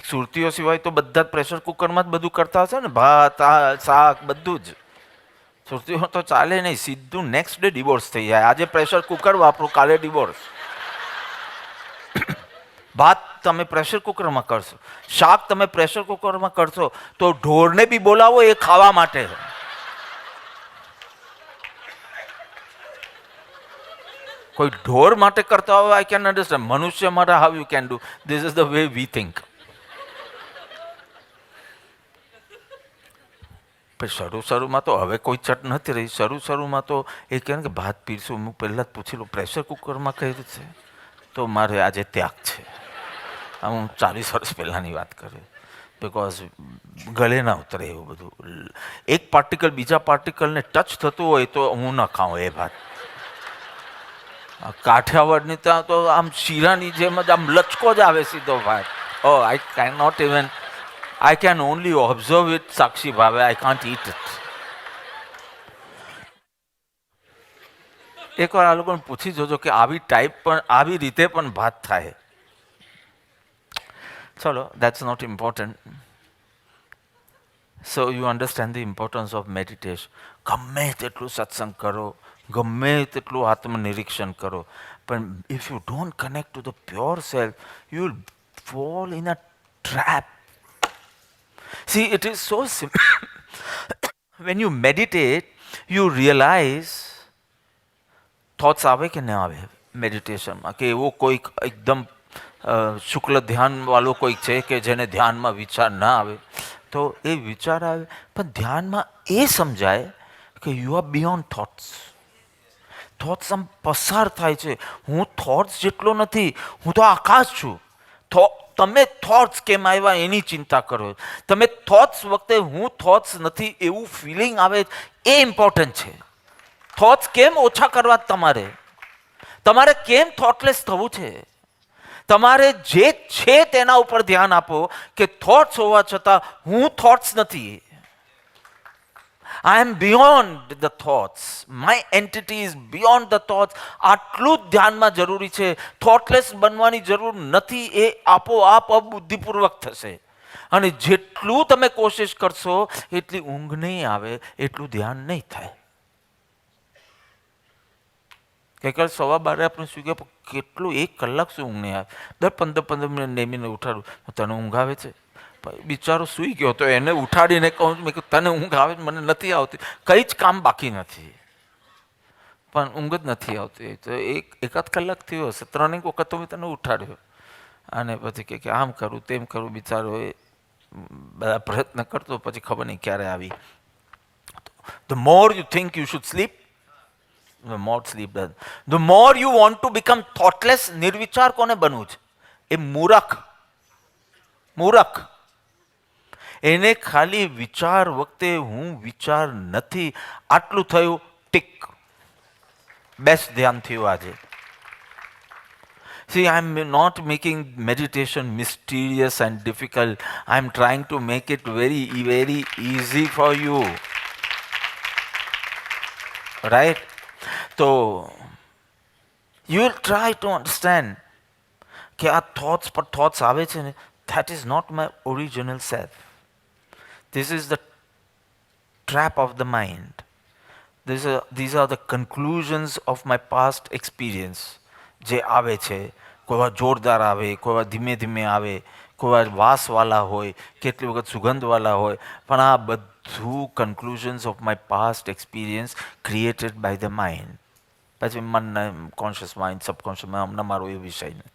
સુરતીઓ સિવાય તો બધા જ પ્રેશર કુકરમાં જ બધું કરતા હશે ને, ભાત, શાક, બધું જ. સુરતીઓ તો ચાલે નહીં, સીધું નેક્સ્ટ ડે ડિવોર્સ થઈ જાય. આજે પ્રેશર કુકર વાપરો, કાલે ડિવોર્સ. ભાત તમે પ્રેશર કુકરમાં કરશો, શાક તમે પ્રેશર કુકરમાં કરશો, તો ઢોરને બી બોલાવો એ ખાવા માટે. કોઈ ઢોર માટે કરતા હોય, આઈ કેન અન્ડરસ્ટેન્ડ. મનુષ્ય માટે how you can do this is the way we think. શરૂમાં તો હવે કોઈ ચટ નથી રહી. શરૂમાં તો એ કહે કે ભાત પીરશું, હું પહેલાં જ પૂછી લઉં પ્રેશર કુકરમાં કઈ રીતે, તો મારે આજે ત્યાગ છે. હું 40 વર્ષ પહેલાંની વાત કરું. બિકોઝ ગળે ના ઉતરે એવું બધું. એક પાર્ટિકલ બીજા પાર્ટિકલને ટચ થતું હોય તો હું ન ખાઉં એ ભાત. કાઠિયાવાડની ત્યાં તો આમ શીરાની જેમ જ આમ લચકો જ આવે સીધો ભાત. Oh I can not even, I can only observe it સાક્ષી ભાવે, આઈ કાન્ટ ઇટ ઇટ. એકવાર આ લોકોને પૂછી જોજો કે આવી ટાઈપ પણ, આવી રીતે પણ ભાત થાય. ચલો, that's not important. So you understand the importance of meditation. ગમે તેટલું સત્સંગ કરો, ગમે તેટલું આત્મનિરીક્ષણ કરો, પણ if you don't connect to the pure self, you will fall in a trap. See, it is so simple. When you meditate, you realize thoughts આવે કે ન આવે મેડિટેશનમાં, કે એવો કોઈક એકદમ શુક્લ ધ્યાન વાળો કોઈક છે કે જેને ધ્યાનમાં વિચાર ના આવે, તો એ વિચાર આવે, પણ ધ્યાનમાં એ સમજાય કે you are beyond thoughts. Thoughts આમ પસાર થાય છે. હું થોટ્સ જેટલો નથી, હું તો આકાશ છું. તમે થોટ્સ કેમ આવ્યા એની ચિંતા કરો. તમે થોટ્સ વખતે હું થોટ્સ નથી એવું ફિલિંગ આવે એ ઇમ્પોર્ટન્ટ છે. થોટ્સ કેમ ઓછા કરવા તમારે? તમારે કેમ થોટલેસ થવું છે? તમારે જે છે તેના ઉપર ધ્યાન આપો કે થોટ્સ હોવા છતાં હું થોટ્સ નથી. I am beyond the thoughts. My entity is beyond the thoughts. આટલું જ ધ્યાનમાં જરૂરી છે. થોટલેસ બનવાની જરૂર નથી. એ આપોઆપ બુદ્ધિપૂર્વક થશે. અને જેટલું તમે કોશિશ કરશો એટલી ઊંઘ નહીં આવે, એટલું ધ્યાન નહીં થાય. ગઈકાલ 12:15 આપણે શું કહે, કેટલું 1 કલાક શું ઊંઘ નહીં આવે? દર 15 મિનિટ નેમીને ઉઠાડું, તને ઊંઘ આવે છે? બિચારો સૂઈ ગયો તો એને ઉઠાડીને કહું, મેં કહ્યું તને ઊંઘ આવે? મને નથી આવતી. કંઈ જ કામ બાકી નથી, પણ ઊંઘ જ નથી આવતી. તો એકાદ કલાક થયો હશે, 3 વખત તો મેં તને ઉઠાડ્યો. અને પછી કે આમ કરું તેમ કરું, બિચારો એ બધા પ્રયત્ન કરતો, પછી ખબર નહીં ક્યારે આવી. The more you think you should sleep, the more sleep does. The more you want to become thoughtless, નિર્વિચાર કોને બનવું છે? એ મૂરખ. એને ખાલી વિચાર વખતે હું વિચાર નથી, આટલું થયું, ટીક. બેસ્ટ ધ્યાન થયું આજે. See, I am not making meditation mysterious and difficult. I am trying to make it very, very easy for you. Right? So, you will try to understand કે આ થોટ્સ પર થોટ્સ આવે છે ને, that is not my original self. This is the trap of the mind. These are the conclusions of my past experience. જે આવે છે, કોઈ વાર જોરદાર આવે, કોઈ વાર ધીમે ધીમે આવે, કોઈ વાર વાસવાળા હોય, કેટલી વખત સુગંધવાળા હોય, પણ આ બધું conclusions of my past experience created by the mind. પછી મનના કોન્શિયસ માઇન્ડ, સબકોન્શિયસ માઇન્ડ, હમણાં મારો એ વિષય નથી.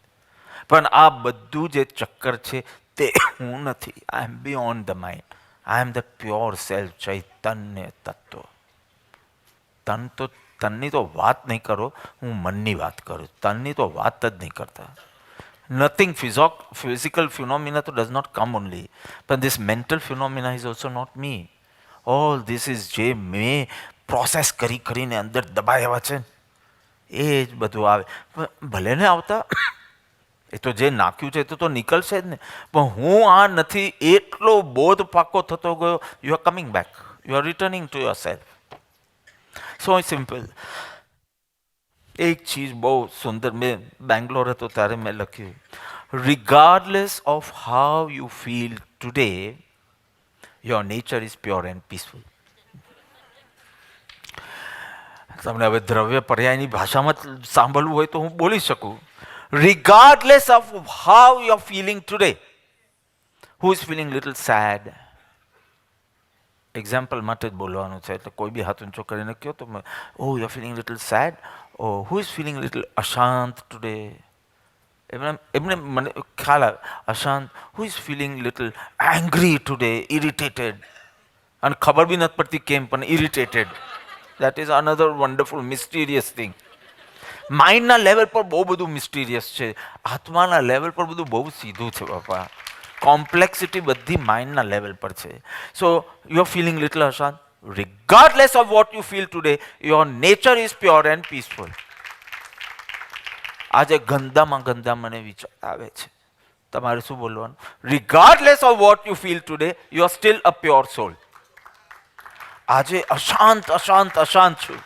પણ આ બધું જે ચક્કર છે તે હું નથી. I am beyond the mind. I am the pure self, ચૈતન્ય તત્વ. તનની તો વાત નહીં કરો, હું મનની વાત કરું. તનની તો વાત જ નહીં કરતા. નથિંગ physical phenomena તો does not come only, but this mental phenomena is also not me. All this is જે મેં પ્રોસેસ કરીને અંદર દબાવ્યા છે એ જ બધું આવે. ભલે ને આવતા, એ તો જે નાખ્યું છે એ તો નીકળશે જ ને. પણ હું આ નથી એટલો બોધ પાકો થતો ગયો. You are coming back, you are returning to your self. So simple. એક ચીજ બહુ સુંદર, મેં બેંગ્લોર હતો ત્યારે મેં લખ્યું, regardless of how you feel today, your nature is pure and peaceful. તમને હવે દ્રવ્ય પર્યાયની ભાષામાં સાંભળવું હોય તો હું બોલી શકું. Regardless of how you're feeling today, who is feeling little sad? Example માટે જ બોલવાનું છે, એટલે કોઈ બી હાથ ઊંચો કરીને કહો તો, oh you are feeling little sad, oh who is feeling little અશાંત ટુડે? એમને મને ખ્યાલ આવે, અશાંત. Who is feeling little angry today, irritated? અને ખબર બી નથી પડતી કેમ, પણ irritated. That is another wonderful mysterious thing. માઇન્ડના લેવલ પર બહુ બધું મિસ્ટીરિયસ છે, આત્માના લેવલ પર બધું બહુ સીધું છે બાપા. કોમ્પ્લેક્સિટી બધી માઇન્ડના લેવલ પર છે. So you are feeling little અશાંત. Regardless of what you feel today, your nature is pure and peaceful. આજે ગંદા મને વિચાર આવે છે, તમારે શું બોલવાનું? Regardless of what you feel today, you are still a pure soul. આજે અશાંત છું.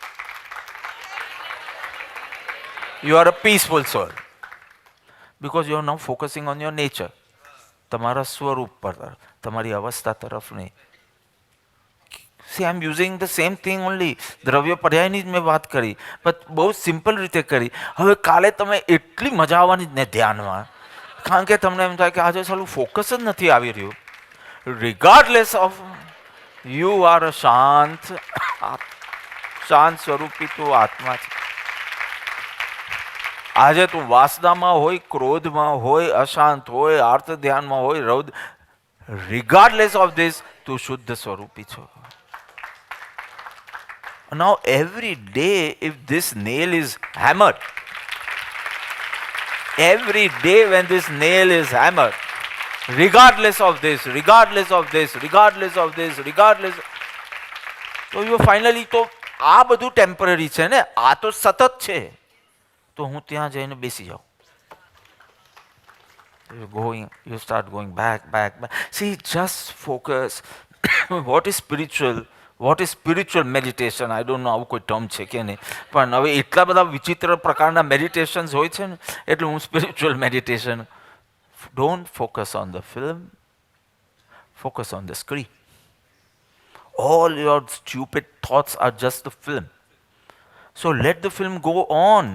You are a peaceful soul because you are now focusing on your nature. તમારા સ્વરૂપ પર, તમારી અવસ્થા તરફ નહીં. See, I am using the same thing only. દ્રવ્ય પર્યાયની જ મેં વાત કરી, પણ બહુ સિમ્પલ રીતે કરી. હવે કાલે તમે એટલી મજા આવવાની જ ને ધ્યાનમાં, કારણ કે તમને એમ થાય કે આજે સાલું ફોકસ જ નથી આવી રહ્યું. રિગાર્ડલેસ ઓફ, યુ આર અ શાંત સ્વરૂપી તું આત્મા છે. આજે તું વાસનામાં હોય, ક્રોધમાં હોય, અશાંત હોય, આર્ત ધ્યાનમાં હોય, રૌદ્ર, રિગાર્ડલેસ ઓફ ધીસ તું શુદ્ધ સ્વરૂપી છો. Now every day if this nail is hammered, every day when this nail is hammered, regardless of this, regardless of this, regardless of this, regardless, તો you finally તો આ બધું ટેમ્પરરી છે ને, આ તો સતત છે, તો હું ત્યાં જઈને બેસી જાઉં. You start going back. See, just focus. What is spiritual? What is spiritual meditation? I don't know આવું કોઈ ટર્મ છે કે નહીં, પણ હવે એટલા બધા વિચિત્ર પ્રકારના મેડિટેશન્સ હોય છે ને, એટલે હું spiritual meditation. Don't focus on the film, focus on the screen. All your stupid thoughts are just the film. So let the film go on.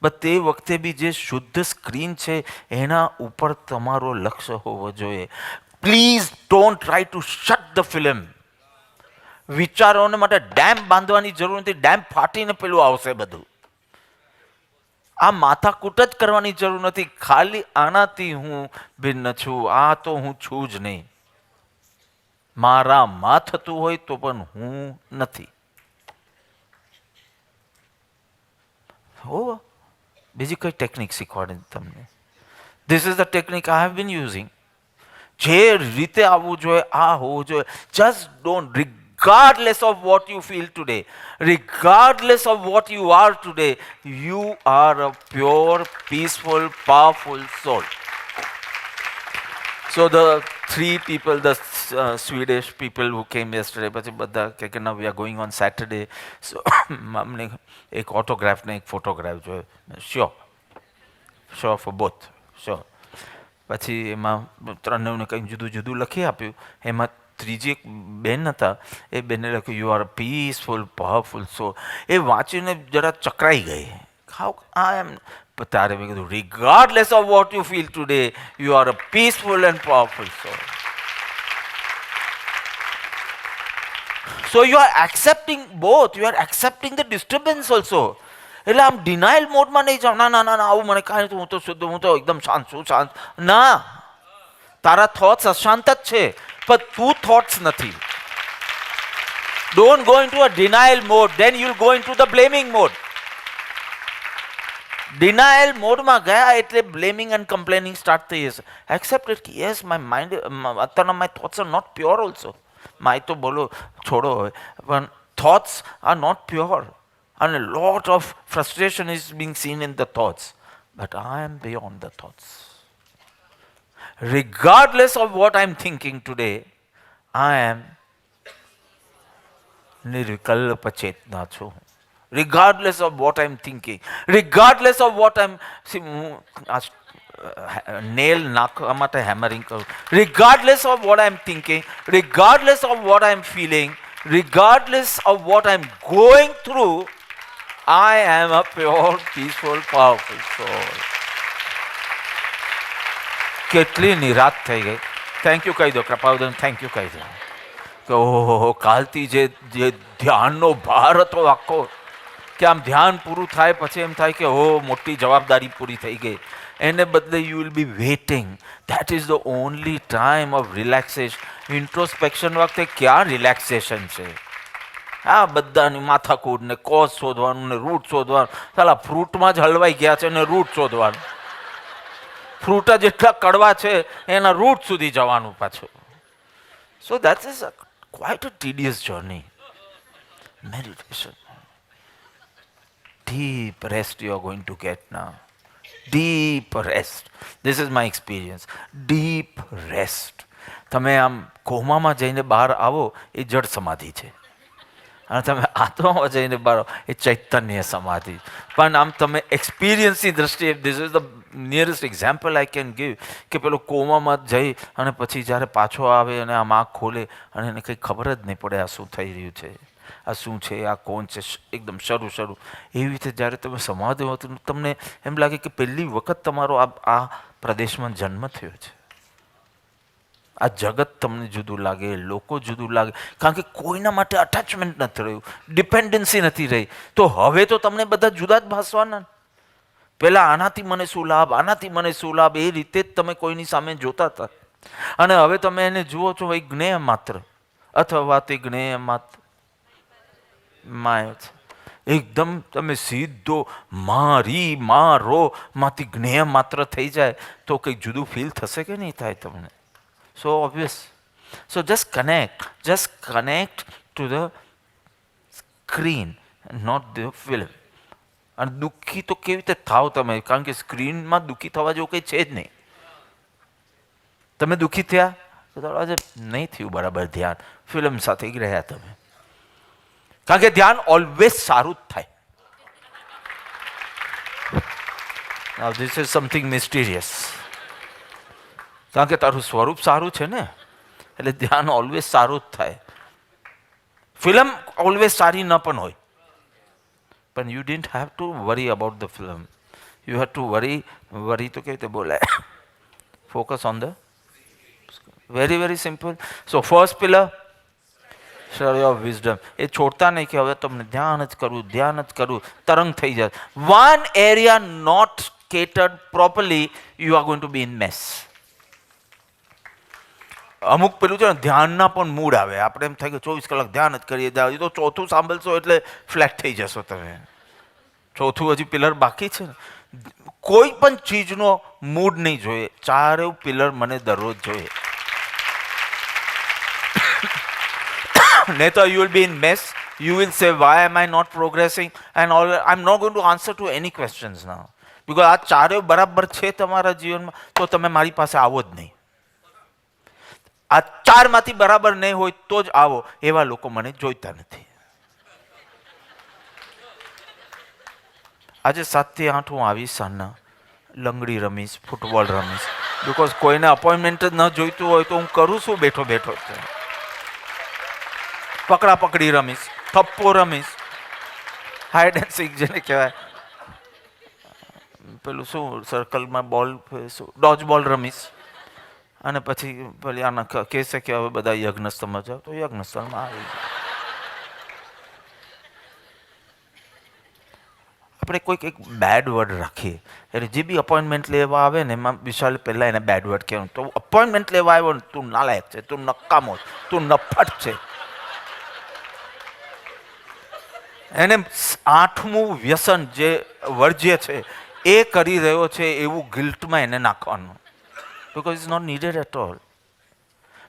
But તે વખતે બી જે શુદ્ધ સ્ક્રીન છે એના ઉપર તમારો લક્ષ્ય હોવો જોઈએ. Please don't try to shirt the film. વિચારોને માટે ડેમ બાંધવાની જરૂર નથી, ડેમ ફાટીને પેલું આવશે બધું. આ માથાકૂટ જ કરવાની જરૂર નથી, ખાલી આનાથી હું ભિન્ન છું, આ તો હું છું જ નહીં. મારામાં થતું હોય તો પણ હું નથી. હો, બીજી કઈ ટેકનિક શીખવાડે તમને? This is the technique I have been using. જે રીતે આવવું જોઈએ આ હોવું જોઈએ. Just don't, regardless of what you feel today, regardless of what you are today, you are a pure, peaceful, powerful soul. So the three people, the Swedish people who came yesterday, પછી બધા કે now we are going on Saturday. So અમને એક autograph ને એક photograph જોયો. Sure for both, sure. પછી એમાં ત્રણેયને કંઈક જુદું જુદું લખી આપ્યું. એમાં ત્રીજી એક બેન હતા, એ બેને લખ્યું you are a peaceful powerful soul. એ વાંચીને જરા ચકરાઈ ગઈ. હાઉ આઈ એમ, તારે મેં કીધું regardless of what you feel today, you are a peaceful and powerful soul. So you are accepting both, you are accepting the disturbance also. એટલે આમ denial મોડમાં નહીં જાઓ, ના ના ના ના આવું મને કાંઈ, હું તો શુદ્ધ, હું તો એકદમ શાંત છું, શાંત. ના, તારા થોટ્સ અશાંત જ છે, પણ તું થોટ્સ નથી. Don't go into a denial mode, then you'll go into the blaming mode. Denial મોડમાં ગયા એટલે બ્લેમિંગ એન્ડ કમ્પ્લેનિંગ સ્ટાર્ટ થઈ જશે. Accept it, yes my mind, અત્યારના my thoughts are not pure also. My તો બોલો છોડો હવે, પણ thoughts are not pure. And a lot of frustration is being seen in the thoughts. But I am beyond the thoughts. Regardless of what I am thinking today, I am nirvikalpa chetna chu. Regardless of what I am thinking, regardless of what I am, nail નાખવા માટે hammering કરું, regardless of what I am thinking, regardless of what I am feeling, regardless of what I am going through, I am a pure, peaceful, powerful soul. કેટલી નિરાત થઈ ગઈ. Thank you કહી દો કૃપાવદન, thank you કહી દો. કે ઓહો, કાલથી જે ધ્યાનનો ભાર હતો આખો, કે આમ ધ્યાન પૂરું થાય પછી એમ થાય કે ઓ મોટી જવાબદારી પૂરી થઈ ગઈ, એને બદલે you will be waiting. That is the only time of relaxation. Introspection વખતે ક્યાં રિલેક્સેશન છે? આ બધાની માથાકૂટ ને કોઝ શોધવાનું ને રૂટ શોધવાનું. સાલા ફ્રૂટમાં જ હલવાઈ ગયા છે ને રૂટ શોધવાનું. ફ્રૂટ જ એટલા કડવા છે એના રૂટ સુધી જવાનું પાછું. So that is quite a tedious journey. Meditation, deep rest you are going to get now. Deep rest. This is my experience. Deep rest. તમે આમ કોમામાં જઈને બહાર આવો એ જડ સમાધિ છે, અને તમે આત્મામાં જઈને બહાર એ ચૈતન્ય સમાધિ. પણ આમ તમે એક્સપિરિયન્સની દ્રષ્ટિએ, this is the nearest example I can give, કે પેલો કોમામાં જઈ અને પછી જ્યારે પાછો આવે અને આમ આંખ ખોલે અને એને કંઈ ખબર જ નહીં પડે આ શું થઈ રહ્યું છે, આ શું છે, આ કોણ છે, એકદમ શરૂ. એવી રીતે જ્યારે તમે સમાધિ હો તો તમને એમ લાગે કે પહેલી વખત તમારો આ પ્રદેશમાં જન્મ થયો છે. આ જગત તમને જુદું લાગે, લોકો જુદું લાગે, કારણ કે કોઈના માટે અટેચમેન્ટ નથી રહ્યું, ડિપેન્ડન્સી નથી રહી. તો હવે તો તમને બધા જુદા જ ભાસવાના. પહેલાં આનાથી મને શું લાભ, આનાથી મને શું લાભ, એ રીતે જ તમે કોઈની સામે જોતા હતા. અને હવે તમે એને જુઓ છો એ જ્ઞેય માત્ર અથવા તે જ્ઞેય માત્ર માય છે. એકદમ તમે સીધો મારી મારો માંથી જ્ઞેય માત્ર થઈ જાય તો કંઈક જુદું ફીલ થશે કે નહીં થાય તમને? So obvious. So just connect to the screen, not the film. અને દુઃખી તો કેવી રીતે થાવ તમે? કારણ કે સ્ક્રીનમાં દુઃખી થવા જેવું કંઈ છે જ નહીં. તમે દુઃખી થયા તો આજે નહીં થયું બરાબર ધ્યાન, ફિલ્મ સાથે રહ્યા તમે. કારણ કે ધ્યાન ઓલવેઝ સારું જ થાય. Now this is something mysterious. કારણ કે તારું સ્વરૂપ સારું છે ને, એટલે ધ્યાન ઓલવેઝ સારું જ થાય. ફિલ્મ ઓલવેઝ સારી ન પણ હોય, પણ you didn't have to worry about the film. You have to worry તો કેવી રીતે બોલાય? Focus on the very very simple. So first pillar study of wisdom. એ છોડતા નહીં કે હવે તમને ધ્યાન જ કરવું, તરંગ થઈ જાય. One area not catered properly, you are going to be in mess. અમુક પેલું છે ને ધ્યાનના પણ મૂડ આવે, આપણે એમ થાય કે 24 કલાક ધ્યાન જ કરીએ, તો ચોથું સાંભળશો એટલે ફ્લેટ થઈ જશો તમે. ચોથું હજી પિલર બાકી છે ને. કોઈ પણ ચીજનો મૂડ નહીં જોઈએ, ચારે પિલર મને દરરોજ જોઈએ. નહીં તો you will be in mess. You will say, why am I not progressing? And all. I'm not going to answer to any questions now. Because આ ચારે બરાબર છે તમારા જીવનમાં તો તમે મારી પાસે આવો જ નહીં. આ ચારમાંથી બરાબર નહીં હોય તો જ આવો, એવા લોકો મને જોઈતા નથી. આજે 7 થી 8 હું આવીશ સાંજના, લંગડી રમીશ, ફૂટબોલ રમીશ. બિકોઝ કોઈને અપોઇન્ટમેન્ટ જ ન જોઈતું હોય તો હું કરું છું બેઠો બેઠો. પકડા પકડી રમીશ, થપ્પો રમીશ, હાઈડ એન્ડ સીક જેને કહેવાય, પેલું શું સર્કલમાં બોલ, ડોજ બોલ રમીશ. અને પછી પેલી આના કહેશે કે હવે બધા યજ્ઞસ્થળમાં જાઓ તો યજ્ઞસ્થળમાં આવી જાય. આપણે કોઈક એક બેડ વર્ડ રાખીએ, એટલે જે બી અપોઇન્ટમેન્ટ લેવા આવે ને એમાં વિશાલ પહેલાં એને બેડ વર્ડ કહેવાનું. તો અપોઇન્ટમેન્ટ લેવા આવ્યો ને તું નાલાયક છે, તું નકામો છે, તું નફટ છે. એને 8મું વ્યસન જે વર્જ્ય છે એ કરી રહ્યો છે એવું ગિલ્ટમાં એને નાખવાનું. Because is not needed at all.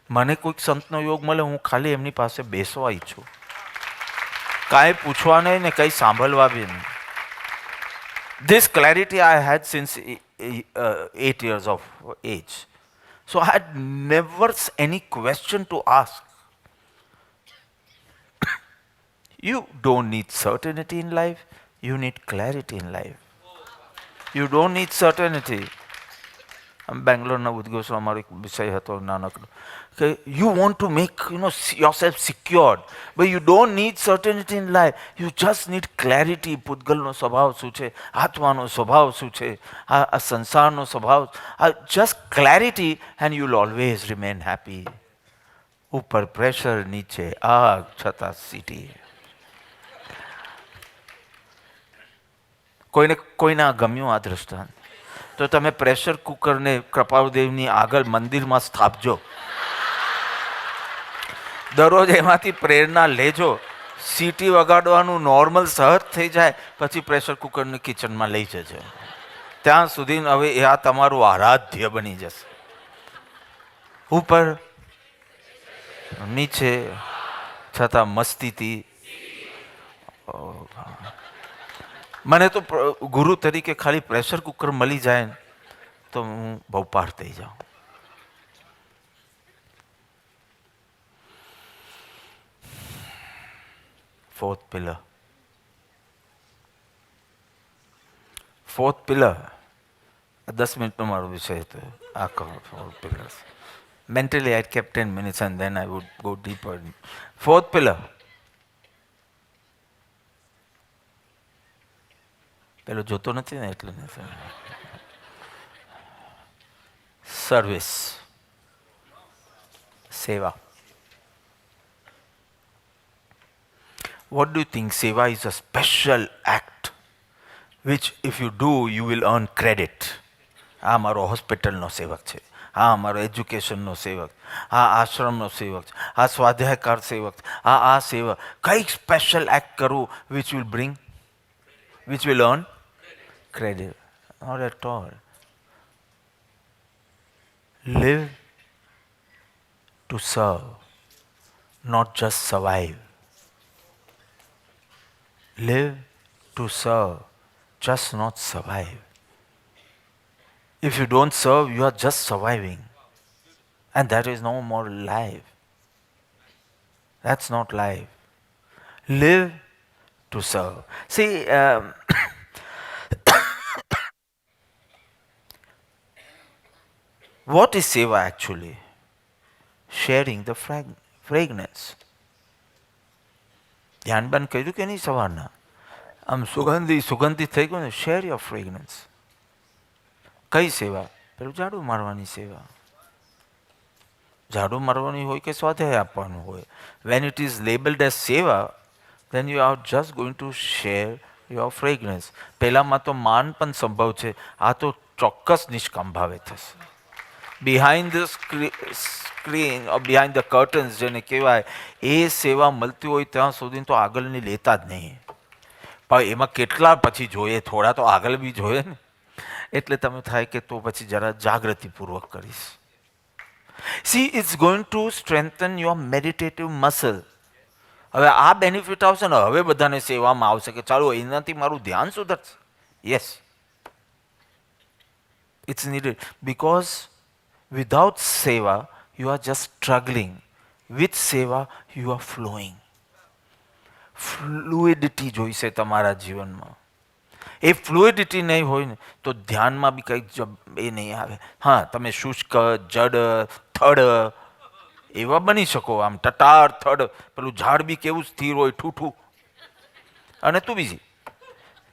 મને કોઈક સંતનો યોગ મળે, હું ખાલી એમની પાસે બેસવા ઈચ્છું, કાંઈ પૂછવા નહીં ને કંઈ સાંભળવા બી નહીં. This clarity I had since 8 years of age. So I had never any question to ask. You don't need certainty in life, you need clarity in life. You don't need certainty. બેંગ્લોરના ઉદ્ઘોષમાં અમારો એક વિષય હતો નાનકડો કે you want to make yourself secured, but you don't need certainty in life, you just need clarity. પૂતગલનો સ્વભાવ શું છે, આત્માનો સ્વભાવ શું છે, આ સંસારનો સ્વભાવ, just clarity and you will always remain happy. ઉપર પ્રેશર, નીચે આગ, છતાં સીટી. કોઈને આ ગમ્યું આ દ્રષ્ટાંત? તો તમે પ્રેશર કુકરને કૃપાળુદેવની આગળ મંદિરમાં સ્થાપજો, દરરોજ એમાંથી પ્રેરણા લેજો. સીટી વગાડવાનું નોર્મલ સહજ થઈ જાય પછી પ્રેશર કુકરને કિચનમાં લઈ જજો. ત્યાં સુધી હવે એ આ તમારું આરાધ્ય બની જશે. ઉપર નીચે છતાં મસ્તીથી. મને તો ગુરુ તરીકે ખાલી પ્રેશર કુકર મળી જાય તો હું બહુ પાર થઈ જાઉં. ફોર્થ પિલર 10 મિનિટનો મારો વિષય હતો આખો. Fourth pillar mentally I kept 10 minutes and then I would go deeper. Fourth pillar, પેલો જોતો નથી ને એટલે સર્વિસ, સેવા. What do you think? Seva is a special act which if you do you will earn credit. આ મારો હોસ્પિટલનો સેવક છે, આ અમારો એજ્યુકેશનનો સેવક, આ આશ્રમનો સેવક છે, આ સ્વાધ્યાયકાર સેવક છે, આ સેવક. કંઈક સ્પેશિયલ એક્ટ કરવું which will earn credit. Not at all. Live to serve, not just survive. Live to serve, just not survive. If you don't serve, you are just surviving. And that is no more life. That's not life. Live to serve. See, what is seva actually? Sharing the fragrance. ધ્યાન બંધ કર્યું કે નહીં સવારના? આમ સુગંધિત થઈ ગયું ને. Share your fragrance. કઈ સેવા? પેલું ઝાડુ મારવાની સેવા. ઝાડુ મારવાની હોય કે સ્વાધ્યાય આપવાનું હોય. When it is labelled as સેવા, then you are just going to share your fragrance. પહેલામાં તો માન પણ સંભવ છે, આ તો ચોક્કસ નિષ્કામ ભાવે થશે. Behind the screen or behind the curtains જેને કહેવાય, એ સેવા મળતી હોય ત્યાં સુધી તો આગળની લેતા જ નહીં. પણ એમાં કેટલા પછી જોઈએ, થોડા તો આગળ બી જોઈએ ને. એટલે તમે થાય કે તો પછી જરા જાગૃતિપૂર્વક કરીશ. See it's going to strengthen your meditative muscle. હવે આ બેનિફિટ આવશે ને, હવે બધાને સેવામાં આવશે કે ચાલો એનાથી મારું ધ્યાન સુધરશે. Yes, it's needed. Because without seva you are just struggling. With seva you are flowing. Fluidity જોઈશે તમારા જીવનમાં. એ ફ્લુઇડિટી નહીં હોય ને તો ધ્યાનમાં બી કંઈક એ નહીં આવે. હા, તમે શુષ્ક, જડ, થડ એવા બની શકો. આમ ટટાર થડ, પેલું ઝાડ બી કેવું સ્થિર હોય, ઠૂઠું, અને તું બીજી.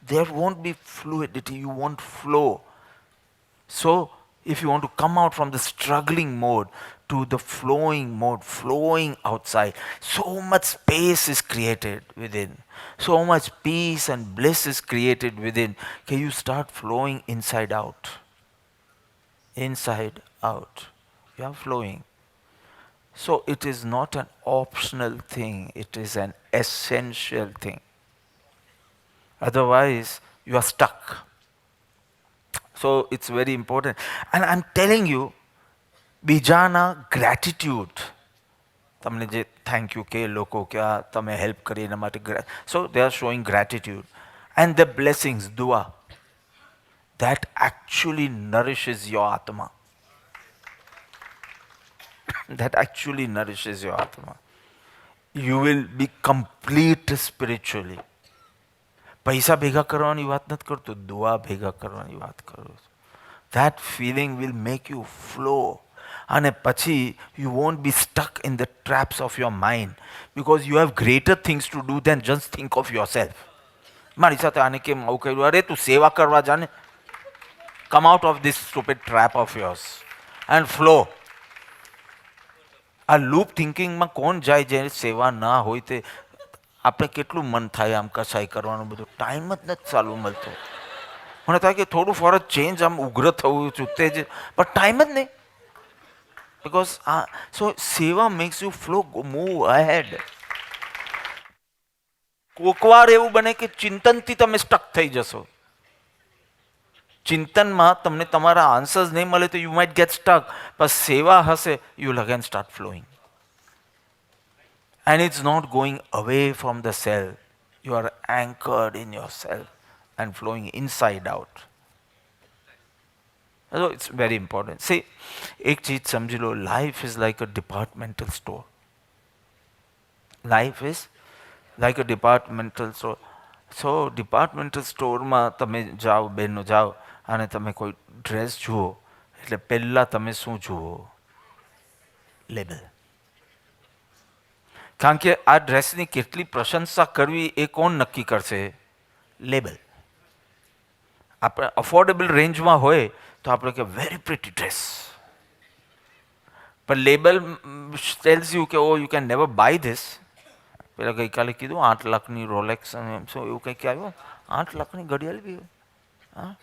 There won't be fluidity, you won't flow. So if you want to come out from the struggling mode to the flowing mode, flowing outside, so much space is created within, so much peace and bliss is created within. Can you start flowing inside out? Inside out. You are flowing. So it is not an optional thing, it is an essential thing. Otherwise, you are stuck. So it's very important. And I'm telling you, બીજાના gratitude, તમને જે thank you કે લોકો કે આ તમે help કરી એના માટે, so they are showing gratitude. And the blessings, દુઆ, that actually nourishes your atma. That actually nourishes your atma. You will be complete spiritually. પૈસા ભેગા કરવાની વાત નથી કરતો, દુઆ ભેગા કરવાની વાત કરું છું. That feeling will make you flow. અને પછી you won't be stuck in the traps of your mind because you have greater things to do than just think of yourself. મારી સાથે આને કેમ આવું કર્યું? અરે તું સેવા કરવા જાને. Come out of this stupid trap of yours and flow. આ લૂપ થિંકિંગમાં કોણ જાય જે સેવા ના હોય તે? આપણે કેટલું મન થાય આમ કસાઈ કરવાનું, બધું ટાઈમ જ નથી ચાલુ મળતો. મને થાય કે થોડું ફોર ચેન્જ આમ ઉગ્ર થવું છું તે જ, પણ ટાઈમ જ નહીં. Because so seva makes you flow, move ahead. કોક વાર એવું બને કે ચિંતનથી તમે સ્ટક થઈ જશો. ચિંતનમાં તમને તમારા આન્સર્સ નહીં મળે તો યુ માઇટ ગેટ સ્ટક. પણ સેવા હશે, you will again start flowing. And it's not going away from the self. You are anchored in yourself and flowing inside out. So it's very important. See, एक चीज समझ लो, life is like a departmental store. Life is like a departmental store. So departmental store માં તમે જાઓ, બહેનો જાઓ અને તમે કોઈ ડ્રેસ જુઓ એટલે પહેલાં તમે શું જુઓ? લેબલ. કારણ કે આ ડ્રેસની કેટલી પ્રશંસા કરવી એ કોણ નક્કી કરશે? લેબલ. આપણે અફોર્ડેબલ રેન્જમાં હોય તો આપણે કે વેરી પ્રિટી ડ્રેસ, પણ લેબલ ટેલ્સ યુ કે oh you can never buy this. પેલા ગઈકાલે કીધું 8 લાખની રોલેક્સ એમ શું એવું કંઈક આવ્યું, 8 લાખની ઘડિયાળ બી હોય. હા,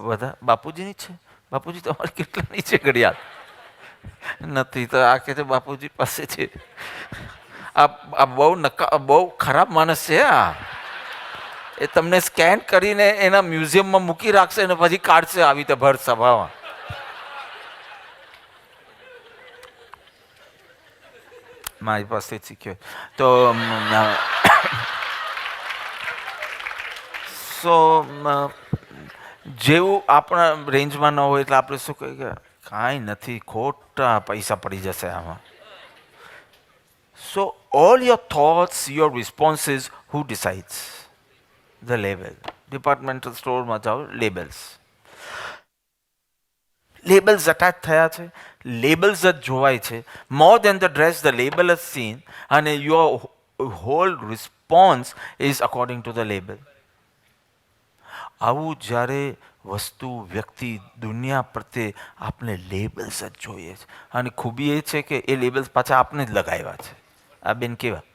બધા બાપુજીની જ છે, બાપુજી તમારે કેટલાની છે ઘડિયાળ? નથી. તો આ કહે છે બાપુજી પાસે છે. આ બહુ ખરાબ માણસ છે. એ તમને સ્કેન કરીને એના મ્યુઝિયમમાં મૂકી રાખશે અને પછી કાઢશે આવી રીતે ભર સભામાં. મારી પાસે શીખ્યો. તો જેવું આપણા રેન્જમાં ન હોય એટલે આપણે શું કહીએ કે કાંઈ નથી, ખોટા પૈસા પડી જશે આમાં. સો all your thoughts, your responses, who ડિસાઇડ્સ? The label. Departmental સ્ટોરમાં જાઓ, લેબલ્સ. લેબલ્સ અટેચ થયા છે, લેબલ્સ જ જોવાય છે. More than the dress, the label is seen, અને your whole response is according to the label. આવું જ્યારે વસ્તુ, વ્યક્તિ, દુનિયા પ્રત્યે આપણે લેબલ્સ જ જોઈએ છે. અને ખૂબી એ છે કે એ લેબલ્સ પાછા આપણે જ લગાવ્યા છે. આ બેન કેવા?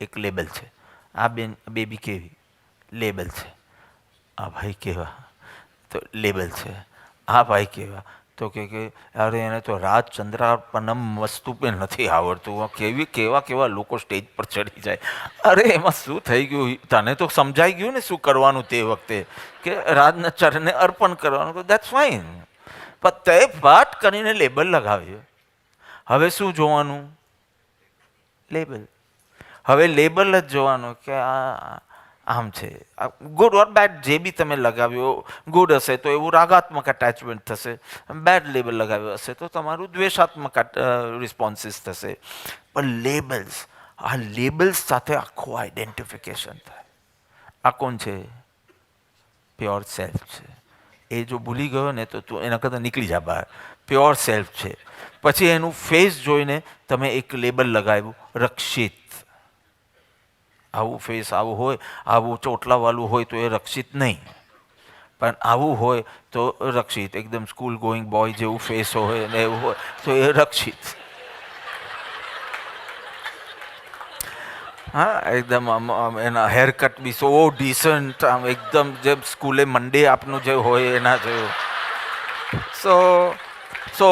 એક લેબલ છે. આ બેબી કેવી? લેબલ છે. આ ભાઈ કેવા? તો લેબલ છે. આ ભાઈ કેવા? તો કે અરે એને તો રાજચંદ્રાર્પણમ વસ્તુ પણ નથી આવડતું. કેવા કેવા લોકો સ્ટેજ પર ચડી જાય. અરે એમાં શું થઈ ગયું? તને તો સમજાઈ ગયું ને શું કરવાનું તે વખતે, કે રાજના ચરણને અર્પણ કરવાનું. તો દેટ્સ ફાઇન. પણ તે પાઠ કરીને લેબલ લગાવ્યું. હવે શું જોવાનું? લેબલ. હવે લેબલ જ જોવાનું કે આમ છે. ગુડ ઓર બેડ જે બી તમે લગાવ્યો, ગુડ હશે તો એવું રાગાત્મક અટેચમેન્ટ થશે, બેડ લેબલ લગાવ્યો હશે તો તમારું દ્વેષાત્મક રિસ્પોન્સીસ થશે. પણ લેબલ્સ, આ લેબલ્સ સાથે આખું આઈડેન્ટિફિકેશન થાય. આ કોણ છે? પ્યોર સેલ્ફ છે. એ જો ભૂલી ગયો ને તો તું એના કરતાં નીકળી જા બહાર. પ્યોર સેલ્ફ છે. પછી એનું ફેસ જોઈને તમે એક લેબલ લગાવ્યું, રક્ષિત. આવું ફેસ આવું હોય, આવું ચોટલાવાળું હોય તો એ રક્ષિત નહીં. પણ આવું હોય તો રક્ષિત. એકદમ સ્કૂલ ગોઈંગ બોય જેવું ફેસ હોય ને એવું હોય તો એ રક્ષિત. હા, એકદમ એના હેરકટ બી સો ડિસન્ટ, આમ એકદમ જેમ સ્કૂલે મંડે આપનું જે હોય એના જેવું. So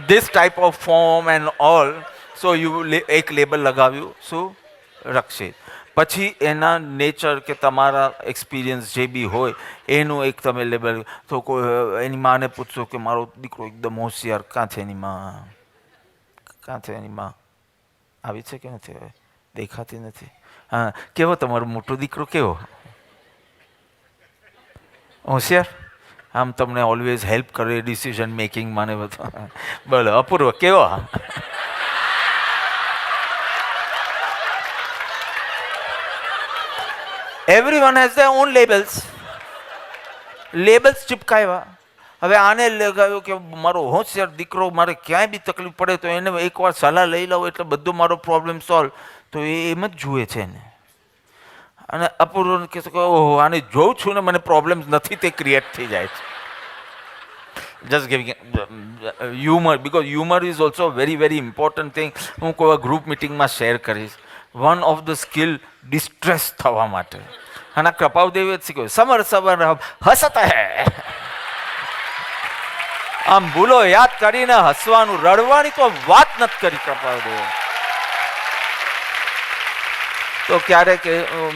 this type of form and all. So એક લેબલ લગાવ્યું, શું? રક્ષિત. પછી એના નેચર કે તમારા એક્સપિરિયન્સ જે બી હોય એનું એક તમે લેબલ. તો કોઈ એની માને પૂછશો કે મારો દીકરો એકદમ હોશિયાર, કાં છે એની માં? કાં છે એની માં? આવી છે કે નથી? દેખાતી નથી. હા, કેવો તમારો મોટો દીકરો? કેવો? હોશિયાર? આમ તમને ઓલવેઝ હેલ્પ કરે ડિસિઝન મેકિંગમાં ને બધું? બોલો અપૂર્વ, કેવો? Everyone has their own labels. Labels ચિપકાવ્યા. હવે આને લગાવ્યું કે મારો હોશિયાર દીકરો, મારે ક્યાંય બી તકલીફ પડે તો એને એકવાર સલાહ લઈ લઉં એટલે બધો મારો પ્રોબ્લેમ સોલ્વ. તો એ એમ જ જુએ છે એને. અને અપૂર્વ કહેશે કે ઓહો, આને જોઉં છું ને મને પ્રોબ્લેમ્સ નથી, તે ક્રિએટ થઈ જાય છે. Just giving humour, because humour is also very very important thing. હું કોઈ ગ્રુપ મિટિંગમાં શેર કરીશ. One of the skill distress થવા માટે. અને કૃપાલદેવે જ શીખ્યું, સમર સમર હસતા હે. આમ ભૂલો યાદ કરીને હસવાનું, રડવાની તો વાત નથી કરી કૃપાલદેવે. તો ક્યારેક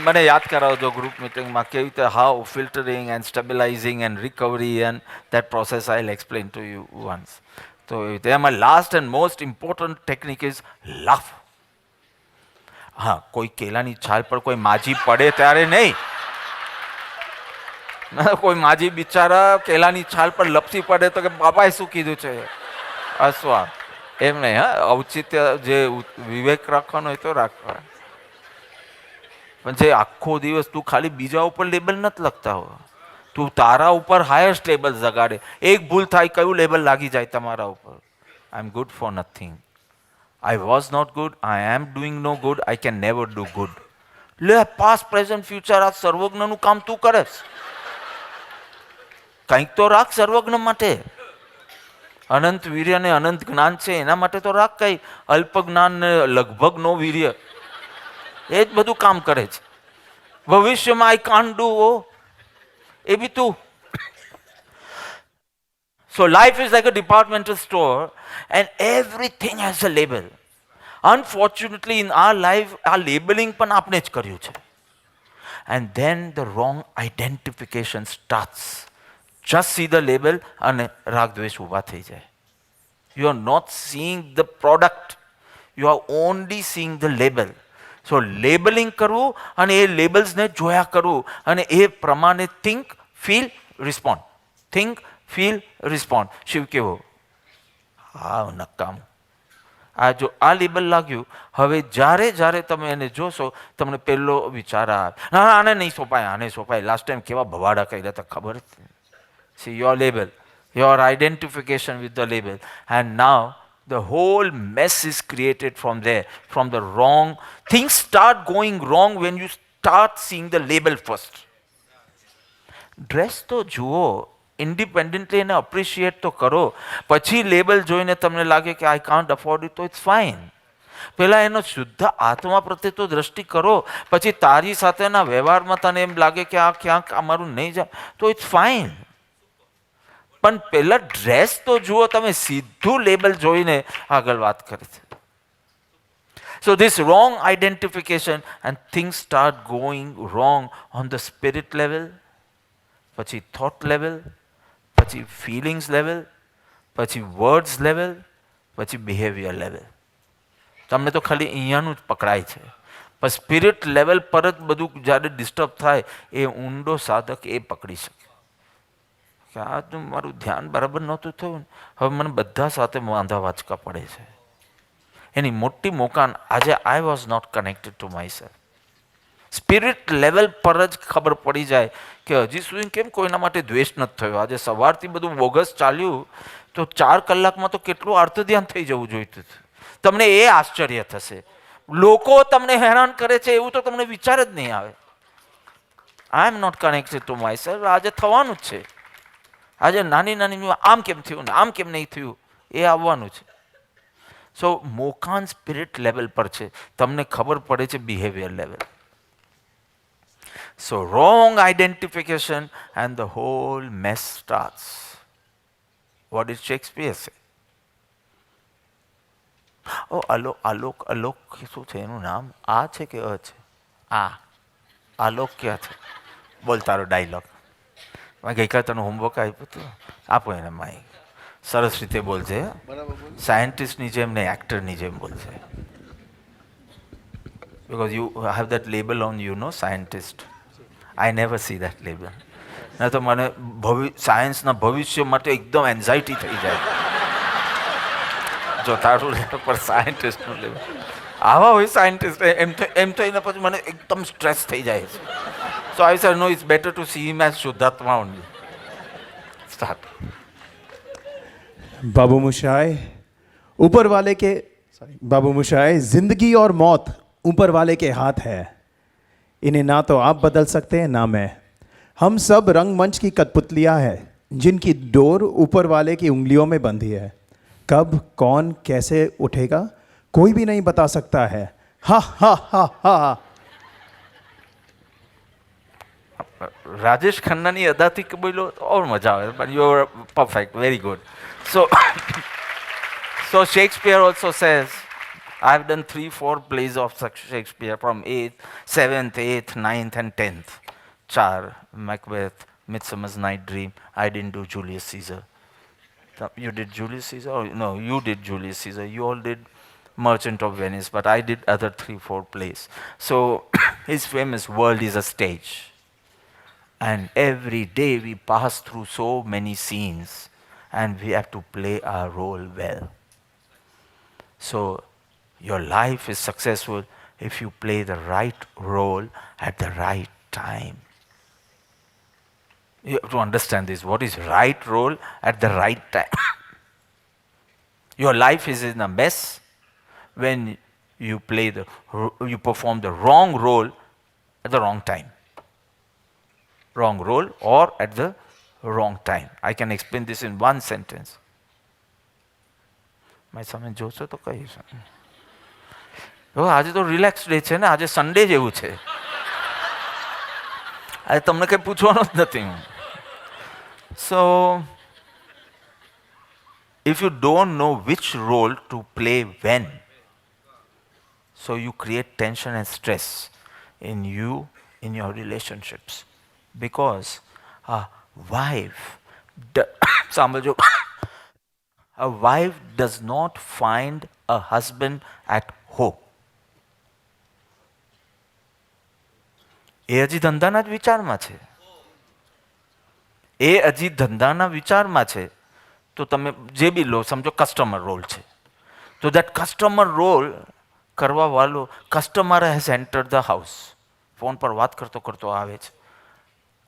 મને યાદ કરાવજો ગ્રુપ મિટિંગમાં કેવી રીતે how filtering and stabilising and recovery and that process I will explain to you once. તો તેમાં last and most important technique is laugh. હા, કોઈ કેલાની છાલ પર કોઈ માજી પડે ત્યારે નહીં. કોઈ માજી બિચારા કેલાની છાલ પર લપસી પડે તો કે બાબાએ શું કીધું છે, હસવા. એમ નહીં. હા, ઔચિત્ય જે વિવેક રાખવાનો હોય તો રાખવા. પણ જે આખો દિવસ તું ખાલી બીજા ઉપર લેબલ નથી લખતા હોય, તું તારા ઉપર હાયેસ્ટ લેબલ જગાડે. એક ભૂલ થાય, કયું લેબલ લાગી જાય તમારા ઉપર? I am good for nothing. I was not good, I am doing no good, I can never do good. લે, પાસ્ટ પ્રેઝન્ટ ફ્યુચર આ સર્વજ્ઞનું કામ તું કરેશ. કંઈક તો રાખ સર્વજ્ઞ માટે. અનંત વીર્ય ને અનંત જ્ઞાન છે એના માટે તો રાખ કઈ. અલ્પ જ્ઞાન ને લગભગ નો વીર્ય, એ જ બધું કામ કરે છે. ભવિષ્યમાં આઈ કાન્ટ ડુ, એ બી તું. So life is like a departmental store and everything has a label. Unfortunately, in our life, our labeling પણ આપણે જ કર્યું છે. And then the wrong identification starts. Just see the label અને રાગ દ્વેષ ઊભા થઈ જાય. You are not seeing the product. You are only seeing the label. So labeling કરવું અને એ લેબલ્સને જોયા કરવું અને એ પ્રમાણે think, feel, respond. Think, feel, respond. Shiv કેવો? હા નકામું. આ જો આ લેબલ લાગ્યું, હવે જ્યારે જ્યારે તમે એને જોશો તમને પહેલો વિચાર આવે, ના આને નહીં સોંપાય, આને સોંપાય. લાસ્ટ ટાઈમ કેવા ભવાડા કર્યા હતા ખબર જ. See your label, your identification with the label, and now the whole mess is created from there, from the wrong. Things start going wrong when you start seeing the label first. Dress તો જુઓ, independently એને appreciate તો કરો, પછી label જોઈને તમને લાગે કે આઈ કાન્ટ અફોર્ડ ઇટ તો ઇટ્સ ફાઇન. પહેલાં એનો શુદ્ધ આત્મા પ્રત્યે તો દ્રષ્ટિ કરો, પછી તારી સાથેના વ્યવહારમાં તને એમ લાગે કે આ ક્યાંક અમારું નહીં જાય તો ઇટ્સ ફાઇન. પણ પહેલાં ડ્રેસ તો જુઓ, તમે સીધું લેબલ જોઈને આગળ વાત કરે છે. So this wrong identification and things start going wrong on the spirit level, પછી thought level, પછી feelings level, પછી words level, પછી behavior level. તમને તો ખાલી અહીંયાનું જ પકડાય છે, પણ સ્પિરિટ લેવલ પર જ બધું જ્યારે ડિસ્ટર્બ થાય એ ઊંડો સાધક એ પકડી શકે કે આ તો મારું ધ્યાન બરાબર નહોતું થયું, હવે મને બધા સાથે વાંધા વાંચકા પડે છે. એની મોટી મોકાન આજે I was not connected to myself. Spirit level પર જ ખબર પડી જાય કે હજી સુધી કેમ કોઈના માટે દ્વેષ નથી થયો. આજે સવારથી બધું બોગસ ચાલ્યું તો 4 કલાકમાં તો કેટલું અર્થ ધ્યાન થઈ જવું જોઈતું હતું. તમને એ આશ્ચર્ય થશે, લોકો તમને હેરાન કરે છે એવું તો તમને વિચાર જ નહીં આવે. I am not connected to myself. આજે થવાનું જ છે. આજે નાની નાની આમ કેમ થયું ને આમ કેમ નહીં થયું એ આવવાનું છે. સો મોકાન સ્પિરિટ લેવલ પર છે, તમને ખબર પડે છે behaviour level. So wrong identification and the whole mess starts. What did Shakespeare say? Oh, Alok શું છે એનું નામ? આ છે કે અ છે? આલોક ક્યાં છે? બોલ તારો ડાયલોગ. ગઈકાલે તને હોમવર્ક આપ્યું હતું, આપો એને માઇક. સરસ રીતે બોલશે, સાયન્ટિસ્ટની જેમ ને એક્ટરની જેમ બોલશે. Because you have that label on, you know, scientist. I never see that label. ના તો મને સાયન્સના ભવિષ્ય માટે એકદમ એન્ઝાયટી થઈ જાય જો તારું લેવલ પર સાયન્ટિસ્ટનું લેવલ આવા હોય સાયન્ટિસ્ટ, એમ તો એના પછી મને એકદમ સ્ટ્રેસ થઈ જાય છે. So I said no, it's better to see him as Shuddhatma only. Start. बाबू मुशाय, ऊपर वाले के बाबू मुशाय, जिंदगी और मौत ऊपर वाले के हाथ है. इन्हें ना तो आप बदल सकते हैं ना मैं. हम सब रंगमंच की कठपुतलियां हैं जिनकी डोर ऊपर वाले की उंगलियों में बंधी है. कब कौन कैसे उठेगा कोई भी नहीं बता सकता है. हा हा हा हा. રાજેશ ખન્નાની અદાથી બોલ્યો ઓર મજા આવે, but you are perfect, very good. So Shakespeare also says, I've done 3-4 plays of Shakespeare from 8th, 7th, 8th, 9th and 10th. 4, Macbeth, Midsummer's Night Dream. I didn't do Julius Caesar. You did Julius Caesar? Or, no, you did Julius Caesar. You all did Merchant of Venice, but I did other 3-4 plays. So his famous world is a stage. And every day we pass through so many scenes and we have to play our role well. So your life is successful if you play the right role at the right time. You have to understand this. What is right role at the right time? Your life is in a mess when you perform the wrong role at the wrong time. Wrong role or at the wrong time. I can explain this in one sentence. મારી સામે જોશો તો કહીશ. આજે તો relax day છે ને, આજે સન્ડે જેવું છે. આજે તમને કંઈ પૂછવાનું જ નથી. સો if you don't know which role to play when, so you create tension and stress in you, in your relationships. Because a wife, સાંભળજો, a wife does not find a husband at home. એ હજી ધંધાના જ વિચારમાં છે. એ હજી ધંધાના વિચારમાં છે. તો તમે જે બી લો, સમજો કસ્ટમર રોલ છે, તો દેટ કસ્ટમર રોલ કરવા વાળો, customer has enter the house, phone પર વાત કરતો કરતો આવે છે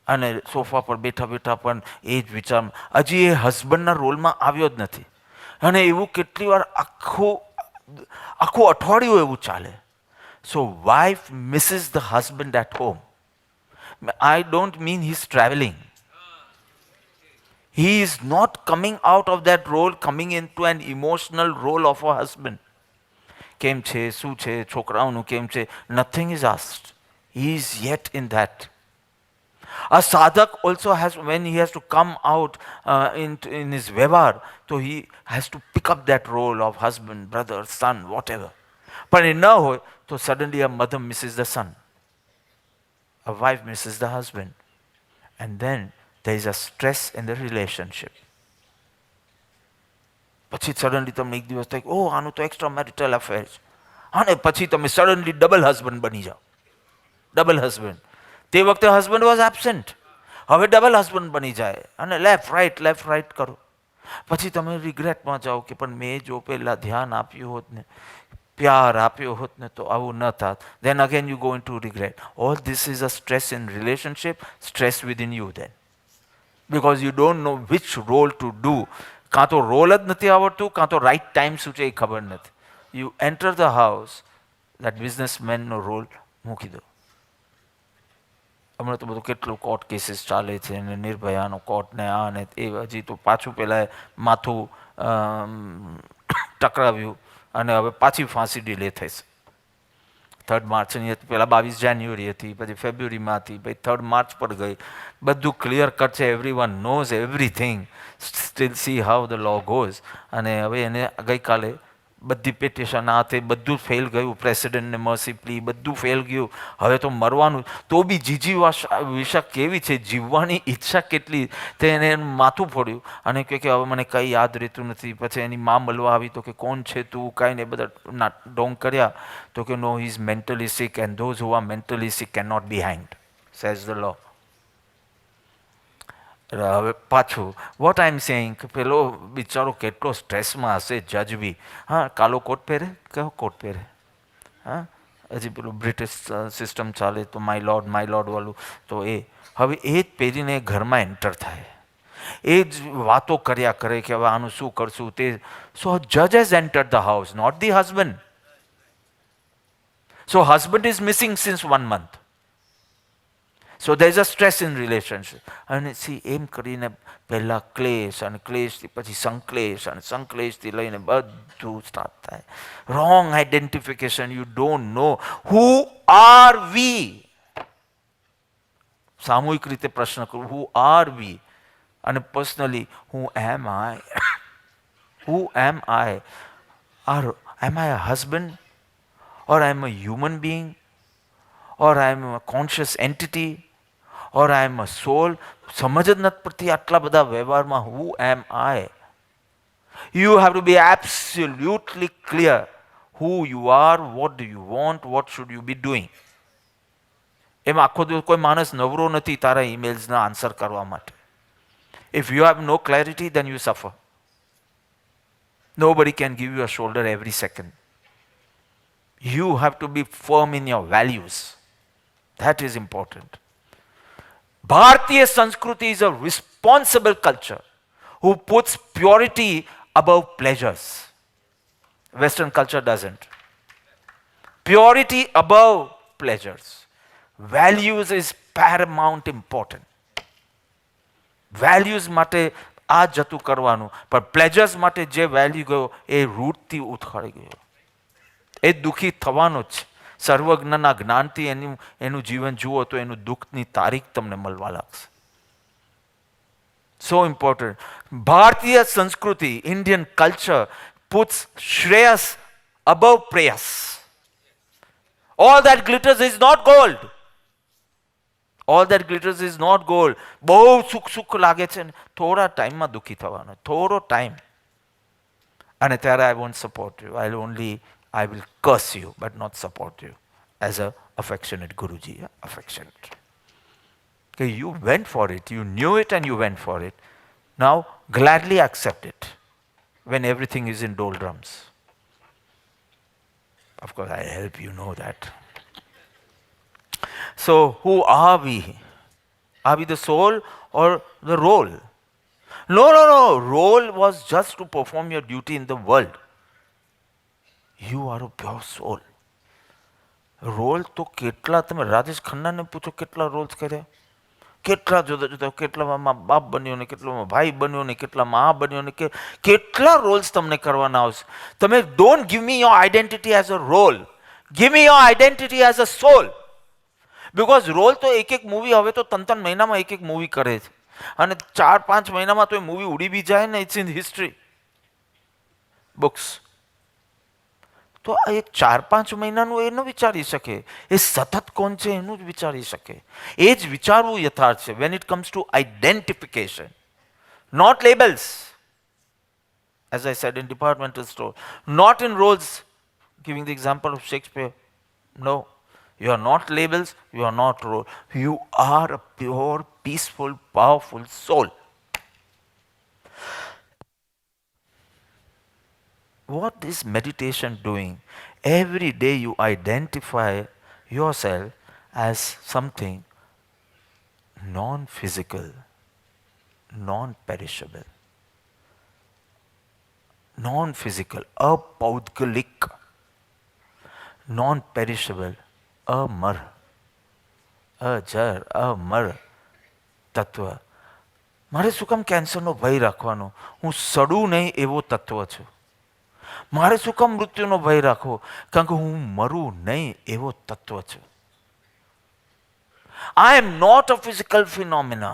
અને સોફા પર બેઠા બેઠા પણ એ જ વિચારમાં, હજી એ હસબન્ડના રોલમાં આવ્યો જ નથી. અને એવું કેટલી વાર આખું અઠવાડિયું એવું ચાલે. So wife misses the husband at home. I don't mean he's traveling. He is not coming out of that role, coming into an emotional role of a husband. કેમ છે, શું છે, છોકરાઓનું કેમ છે, nothing is asked. He is yet in that. A sadhak also has, when he has to come out in his વ્યવહાર, so he has to pick up that role of husband, brother, son, whatever. પણ એ ન હોય તો suddenly a mother misses the son. A wife misses the husband. And then there is a stress in the relationship. પછી suddenly તમને એક દિવસ થાય, ઓહ આનું તો એક્સ્ટ્રા મેરિટલ અફેર છે, અને પછી તમે સડનલી ડબલ હસબન્ડ બની જાઓ. Double husband. તે વખતે હસબન્ડ વોઝ એબસેન્ટ, હવે ડબલ હસબન્ડ બની જાય અને લેફ્ટ રાઈટ કરો. પછી તમે રિગ્રેટમાં જાઓ કે પણ મેં જો પહેલાં ધ્યાન આપ્યું હોત ને, પ્યાર આપ્યો હોત ને, તો આવું ન થાત. Then again you go into regret. All this is a stress in relationship, stress within you then. Because you don't know which role to do. કાં તો રોલ જ નથી આવડતું, કાં તો રાઈટ ટાઈમ શું છે એ ખબર નથી. You enter the house, that બિઝનેસમેનનો રોલ મૂકી દો. હમણાં તો બધું કેટલું કોર્ટ કેસીસ ચાલે છે, અને નિર્ભયાનો કોર્ટ ને આ ને એ, હજી તો પાછું પહેલાં માથું ટકરાવ્યું અને હવે પાછી ફાંસી ડિલે થશે. 3 માર્ચની હતી, પહેલાં 22 જાન્યુઆરી હતી, પછી ફેબ્રુઆરીમાં હતી, પછી 3 માર્ચ પર ગઈ. બધું ક્લિયર કટ છે, everyone knows everything. Still see how the law goes. અને હવે એને ગઈકાલે બધી પેટિશન આ તે બધું ફેલ ગયું, પ્રેસિડેન્ટને મર્સી પ્લી બધું ફેલ ગયું. હવે તો મરવાનું, તો બી વિશા કેવી છે, જીવવાની ઈચ્છા કેટલી, તે એને માથું ફોડ્યું અને કહે કે હવે મને કંઈ યાદ રહેતું નથી. પછી એની મા મળવા આવી તો કે કોણ છે તું, કાંઈ ને બધા ડોંગ કર્યા. તો કે no, he is mentally sick and those who are mentally sick can not be hanged, says the law. હવે પાછું વોટ આઈ એમ સેઇંગ કે પેલો બિચારો કેટલો સ્ટ્રેસમાં હશે, જજ બી. હા, કાલો કોટ પહેરે, કયો કોટ પહેરે? હા, હજી પેલું બ્રિટિશ સિસ્ટમ ચાલે તો માય લોર્ડ વાળું, તો એ હવે એ જ પહેરીને ઘરમાં એન્ટર થાય, એ જ વાતો કર્યા કરે કે હવે આનું શું કરશું તે. સો જજ has enter the house, not the husband. So husband is missing since 1 month. So there is a stress in relationship. અને સી એમ કરીને પહેલાં ક્લેશ, અને ક્લેશથી પછી સંકલેશ, અને સંકલેશથી લઈને બધું સ્ટાર્ટ થાય. Wrong identification. You don't know who are we. સામૂહિક રીતે પ્રશ્ન કરું, હુ આર વી? અને personally, who am I? Who am I? Am I a husband, or I am a human being, or I am a conscious entity, or I am a soul? સમજ જ નથી પડતી આટલા બધા વ્યવહારમાં. Who am I? You have to be absolutely clear who you are, what do you want, what should you B doing. એમાં આખો દિવસ કોઈ માણસ નવરો નથી તારા ઈમેલ્સના આન્સર કરવા માટે. If you have no clarity, then you suffer. Nobody can give you a shoulder every second. You have to be firm in your values. That is important. Bharatiya Sanskriti is a responsible culture who puts purity above pleasures. Western culture doesn't. Purity above pleasures. Values is paramount important. Values માટે આ જતું કરવાનું, પણ પ્લેજર્સ માટે જે value ગયો એ રૂટથી ઉથાળી ગયો. એ દુઃખી થવાનો જ. સર્વજ્ઞના જ્ઞાનથી એનું જીવન જુઓ તો એનું દુઃખની તારીખ તમને મળવા લાગશે. So important. Bharatiya Sanskriti, Indian culture, puts Shreyas above Preyas. All that glitters is not gold. All that glitters is not gold. બહુ સુખ સુખ લાગે છે ને થોડા ટાઈમમાં દુઃખી થવાનો, થોડો ટાઈમ. અને ત્યારે I won't support you. I will curse you, but not support you as a affectionate Guruji. Yeah? Affectionate. Okay, you went for it. You knew it and you went for it. Now, gladly accept it when everything is in doldrums. Of course, I help you know that. So, who are we? Are we the soul or the role? No. Role was just to perform your duty in the world. You are a pure soul. Role તો કેટલા, તમે રાજેશ ખન્નાને પૂછો કેટલા Rolls કર્યા, કેટલા જુદા જુદા, કેટલામાં બાપ બન્યો ને કેટલામાં ભાઈ બન્યો ને કેટલામાં આ બન્યો ને કેટલા રોલ્સ તમને કરવાના આવશે. તમે don't give me your identity as a role, give me your identity as a soul. Because role તો એક એક મૂવી હવે તો 3 મહિનામાં એક એક મૂવી કરે છે અને 4-5 મહિનામાં તો એ મૂવી ઉડી બી જાય ને. It's in history books. તો આ એક 4-5 મહિનાનું એ ન વિચારી શકે, એ સતત કોણ છે એનું જ વિચારી શકે. એ જ વિચારવું યથાર્થ છે when it comes to identification, not labels. As I said in departmental store, not in roles. Giving the example of Shakespeare. No, you are not labels, you are not role. You are a pure, peaceful, powerful soul. What is meditation doing? Every day you identify yourself as something non-physical, non-perishable. Non-physical, apaudgalik, non-perishable, અમર, અજર, અમર તત્વ. મારે શું કામ કેન્સરનો ભય રાખવાનો? હું સડું નહીં એવો તત્વ છું. મારે શું કામ મૃત્યુનો ભય રાખવો? કારણ કે હું મરું નહીં એવો તત્વ છું. I am not a physical phenomena.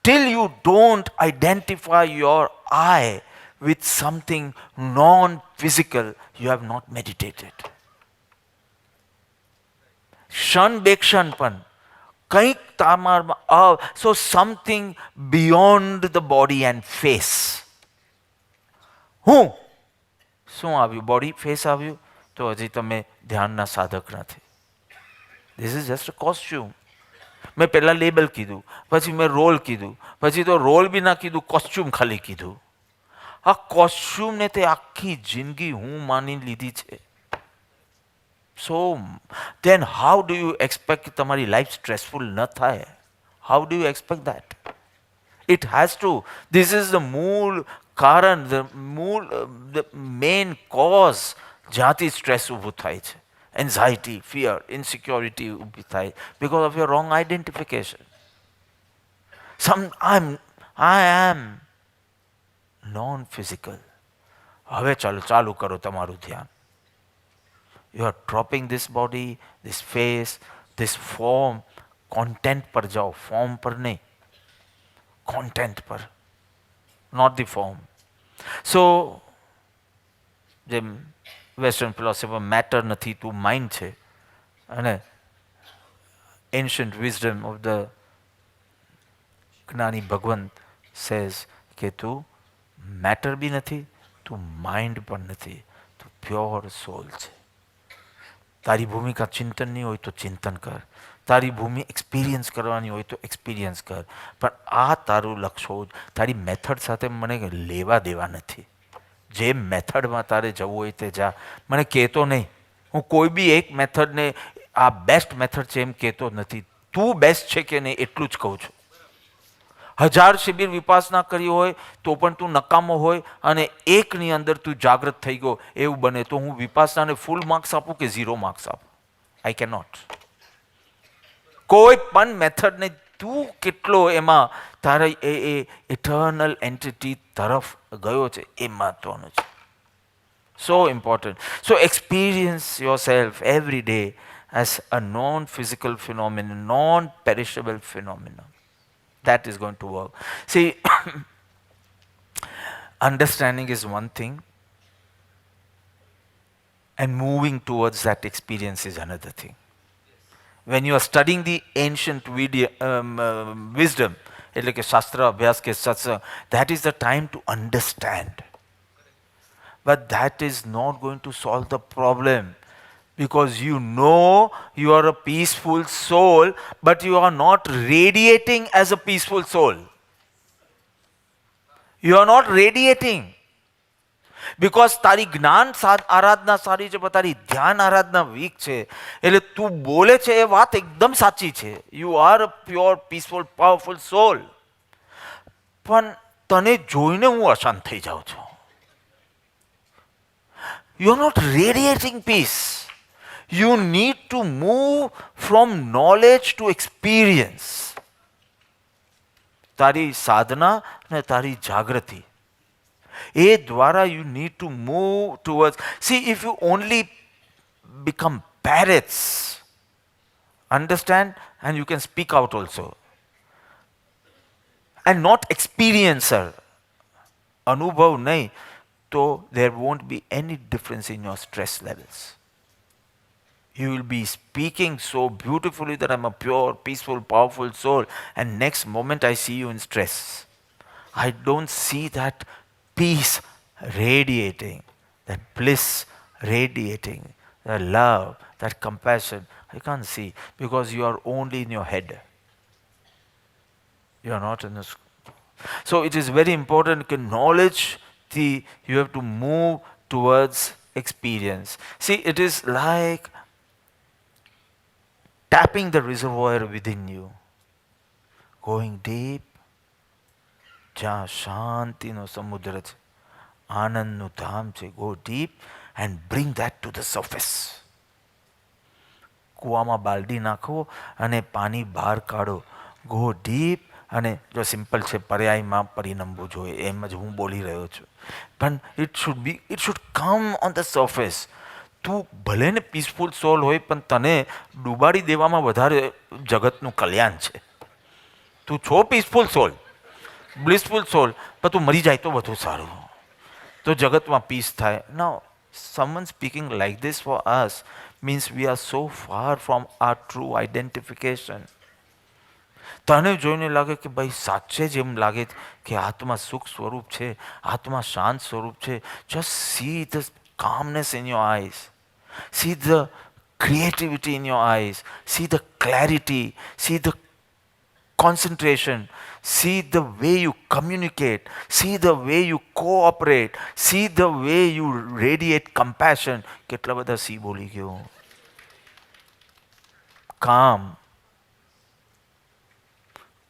Till you don't identify your I with something non-physical, you have not meditated. ક્ષણ બે ક્ષણ પણ કંઈક તમારામાં so something beyond the body and face. હું શું આવ્યું? બોડી ફેસ આવ્યું તો હજી તમે ધ્યાનના સાધક નથી. This is just a costume. મેં પહેલાં લેબલ કીધું, પછી મેં રોલ કીધું, પછી તો રોલ બી ના કીધું, કોસ્ચ્યુમ ખાલી કીધું. આ કોસ્ચ્યુમને તે આખી જિંદગી હું માની લીધી છે. So then how do you expect તમારી લાઈફ સ્ટ્રેસફુલ ન થાય? How do you expect that? It has to. This is the મૂળ કારણ, the main cause જ્યાંથી સ્ટ્રેસ ઊભું થાય છે. એન્ઝાઇટી, ફિયર, ઇન્સિક્યોરિટી ઊભી થાય because of your wrong identification. I am non-physical. હવે ચાલુ કરો તમારું ધ્યાન. You are dropping this body, this face, this form. Content पर जाओ, form पर नहीं. Content पर, not the form. So, જેમ વેસ્ટર્ન ફિલોસોફર મેટર નથી તું માઇન્ડ છે, અને એન્શન્ટ વિઝડમ ઓફ ધ જ્ઞાની ભગવંત સેઝ કે તું મેટર બી નથી, તું માઇન્ડ પણ નથી, તું પ્યોર સોલ છે. તારી ભૂમિકા ચિંતનની હોય તો ચિંતન કર, તારી ભૂમિ એક્સપિરિયન્સ કરવાની હોય તો એક્સપિરિયન્સ કર, પણ આ તારું લક્ષ્ય હોવું. તારી મેથડ સાથે મને લેવા દેવા નથી. જે મેથડમાં તારે જવું હોય તે જા, મને કહેતો નહીં. હું કોઈ બી એક મેથડને આ બેસ્ટ મેથડ છે એમ કહેતો નથી. તું બેસ્ટ છે કે નહીં એટલું જ કહું છું. 1000 શિબિર વિપાસના કરી હોય તો પણ તું નકામો હોય અને એકની અંદર તું જાગૃત થઈ ગયો એવું બને તો હું વિપાસનાને ફૂલ માર્ક્સ આપું કે 0 માર્ક્સ આપું? I can not. કોઈ પણ મેથડને તું કેટલો એમાં તારે એ ઇટર્નલ એન્ટિટી તરફ ગયો છે એ મહત્વનું છે. So important. So experience yourself every day as a non-physical phenomenon, non-perishable phenomenon. That is going to work. See, understanding is one thing, and moving towards that experience is another thing. When you are studying the ancient wisdom, એટલે કે શાસ્ત્ર અભ્યાસ કે સત્સંગ, that is the time to understand. But that is not going to solve the problem, because you know you are a peaceful soul, but you are not radiating as a peaceful soul. You are not radiating. Because તારી જ્ઞાન આરાધના સારી છે પણ તારી ધ્યાન આરાધના week છે, એટલે તું બોલે છે એ વાત એકદમ સાચી છે. You are a pure peaceful powerful soul, પણ તને જોઈને હું અશાંત થઈ જાઉં છું. You are not radiating peace. You need to move from knowledge to experience. તારી સાધના અને તારી જાગૃતિ એ દ્વારા you need to move towards. See, if you only become parrots, understand, and you can speak out also, and not experiencer, anubhav nahi, so there won't be any difference in your stress levels. You will be speaking so beautifully that I'm a pure, peaceful, powerful soul, and next moment I see you in stress. I don't see that peace radiating, that bliss radiating, that love, that compassion. I can't see, because you are only in your head. You are not in the school. So it is very important to knowledge you have to move towards experience. See, it is like tapping the reservoir within you, going deep. જ્યાં શાંતિનો સમુદ્ર છે, આનંદનું ધામ છે, go deep and bring that to the surface. કૂવામાં બાલડી નાખો અને પાણી બહાર કાઢો. Go deep. અને જો સિમ્પલ છે, પર્યાયમાં પરિણમવું જોઈએ, એમ જ હું બોલી રહ્યો છું, પણ it should come on the surface. તું ભલે ને પીસફુલ સોલ હોય, પણ તને ડૂબાડી દેવામાં વધારે જગતનું કલ્યાણ છે. તું છો પીસફુલ સોલ, blissful soul, પણ તું મરી જાય તો વધુ સારું, તો જગતમાં પીસ થાય. Now, someone speaking like this for us means we are so far from our true identification. તને જોઈને લાગે કે ભાઈ સાચે જ એમ લાગે કે આત્મા સુખ સ્વરૂપ છે, આત્મા શાંત સ્વરૂપ છે. Just see the calmness in your eyes, see the creativity in your eyes, see the clarity, see the concentration, see the way you communicate, see the way you cooperate, see the way you radiate compassion. કેટલા બધા C બોલી ગયો. Calm,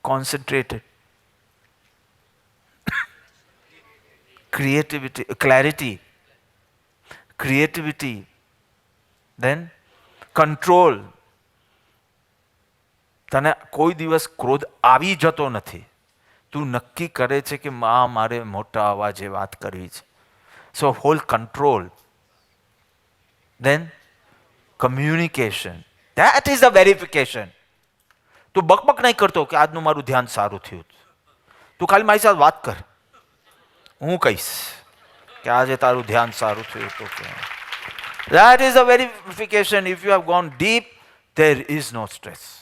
concentrated, creativity, creativity, then control. તને કોઈ દિવસ ક્રોધ આવી જતો નથી. તું નક્કી કરે છે કે મારે મોટા અવાજે વાત કરવી છે. So hold control. Then communication, that is the verification. તું બકબક નહીં કરતો કે આજનું મારું ધ્યાન સારું થયું. તું ખાલી મારી સાથે વાત કર, હું કહીશ કે આજે તારું ધ્યાન સારું થયું. તો that is the verification. If you have gone deep, there is no stress.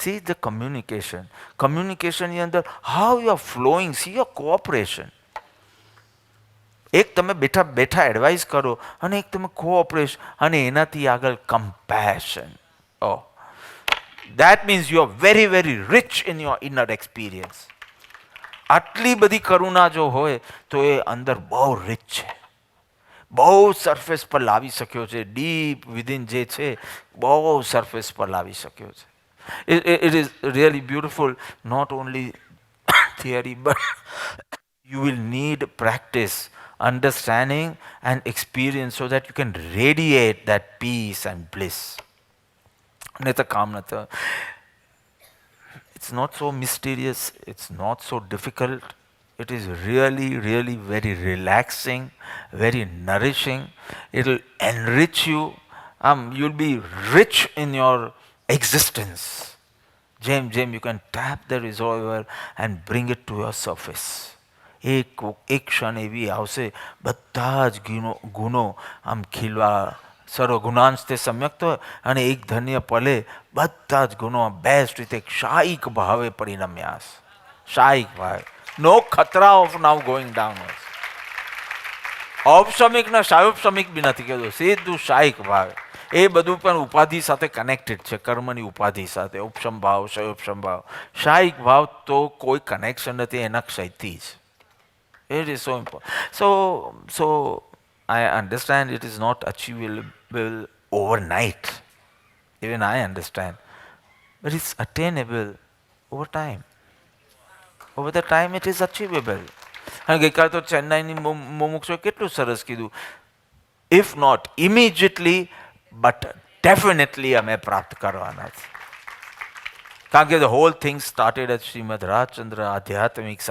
See the communication. Communication ની અંદર how you are flowing, see your cooperation. એક તમે બેઠા બેઠા એડવાઇસ કરો અને એક તમે કોઓપરેશન, અને એનાથી આગળ compassion. Oh, that means you are very very rich in your inner experience. આટલી બધી કરુણા જો હોય તો એ અંદર બહુ રિચ છે, બહુ સરફેસ પર લાવી શક્યો છે. ડીપ વિધિન જે છે બહુ સરફેસ પર લાવી શક્યો છે. It is really beautiful, not only theory, but you will need practice, understanding and experience, so that you can radiate that peace and bliss. It's not so mysterious, it's not so difficult. It is really, really very relaxing, very nourishing. It'll enrich you. You'll be rich in your existence. જેમ જેમ you can tap the resolver and bring it to your surface. એક ક્ષણ એવી આવશે બધા જ ગુનો આમ ખીલવા, સર્વગુણાંશ તે સમ્યક્ત હોય અને એક ધન્ય પલે બધા જ ગુનો બેસ્ટ રીતે શાયિક ભાવે પરિણમ્યા હશે. શાયિક ભાવે, નો ખતરા ઓફ નાવ ગોઈંગ ડાઉન. ઔપસમિક ને સાયોપસમિક બી નથી કહેતો, સીધું શાયિક ભાવે. એ બધું પણ ઉપાધિ સાથે કનેક્ટેડ છે, કર્મની ઉપાધિ સાથે. ઉપસમ ભાવ, સયોપસમ ભાવ, શાયિક ભાવ તો કોઈ કનેક્શન નથી એના ક્ષયથી જ. It is so important. So I understand it is not achievable overnight. Even I understand. But it's attainable over time. Over the time it is achievable. અને ગઈકાલે તો ચેન્નાઈની મુમુક્ષોએ કેટલું સરસ કીધું. If not immediately but definitely અમે પ્રાપ્ત કરવાના છે. કારણ કે the whole thing started at Shrimad Rajchandra Adhyatmik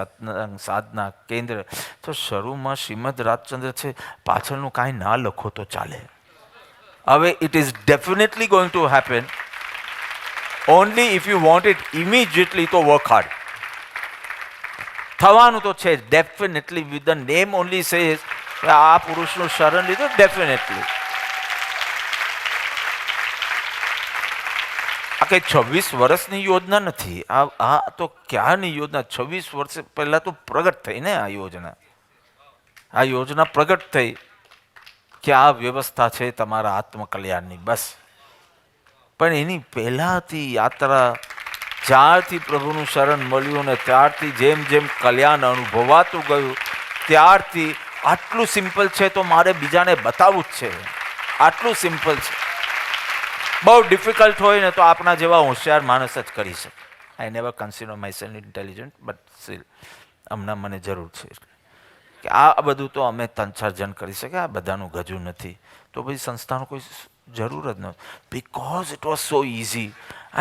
Sadhana કેન્દ્ર. તો શરૂમાં શ્રીમદ રાજચંદ્ર છે, પાછળનું કાંઈ ના લખો તો ચાલે. હવે it is definitely going to happen. Only if you want it immediately તો વર્ક હાર્ડ. થવાનું તો છે definitely. With the name only says આ પુરુષનું શરણ લીધું, ડેફિનેટલી. આ કંઈ 26 વર્ષની યોજના નથી. આ તો ક્યાંની યોજના? 26 વર્ષ પહેલા તો પ્રગટ થઈ ને આ યોજના. આ યોજના પ્રગટ થઈ કે આ વ્યવસ્થા છે તમારા આત્મકલ્યાણની, બસ. પણ એની પહેલાંથી યાત્રા, જ્યારથી પ્રભુનું શરણ મળ્યું ને ત્યારથી જેમ જેમ કલ્યાણ અનુભવાતું ગયું, ત્યારથી આટલું સિમ્પલ છે તો મારે બીજાને બતાવવું જ છે. આટલું સિમ્પલ છે. બહુ ડિફિકલ્ટ હોય ને તો આપણા જેવા હોશિયાર માણસ જ કરી શકે. I never consider my self intelligent, but still હમણાં મને જરૂર છે કે આ બધું તો અમે 3-4 જણ કરી શકે, આ બધાનું ગજું નથી. તો પછી સંસ્થાનો કોઈ જરૂર જ નથી. Because it was so easy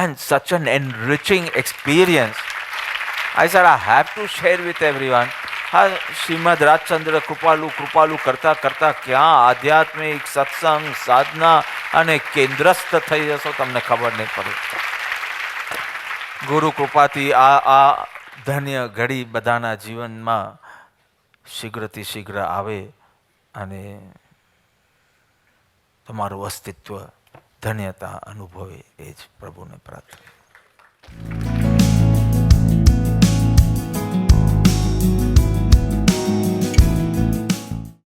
and such an enriching experience. I said I have to share with everyone. હા, શ્રીમદ રાજચંદ્ર કૃપાલુ કરતાં કરતાં ક્યાં આધ્યાત્મિક સત્સંગ સાધના અને કેન્દ્રસ્થ થઈ જશો તમને ખબર નહીં પડે. ગુરુ કૃપાથી આ ધન્ય ઘડી બધાના જીવનમાં શીઘ્રથી શીઘ્ર આવે અને તમારું અસ્તિત્વ ધન્યતા અનુભવે, એ જ પ્રભુને પ્રાર્થના.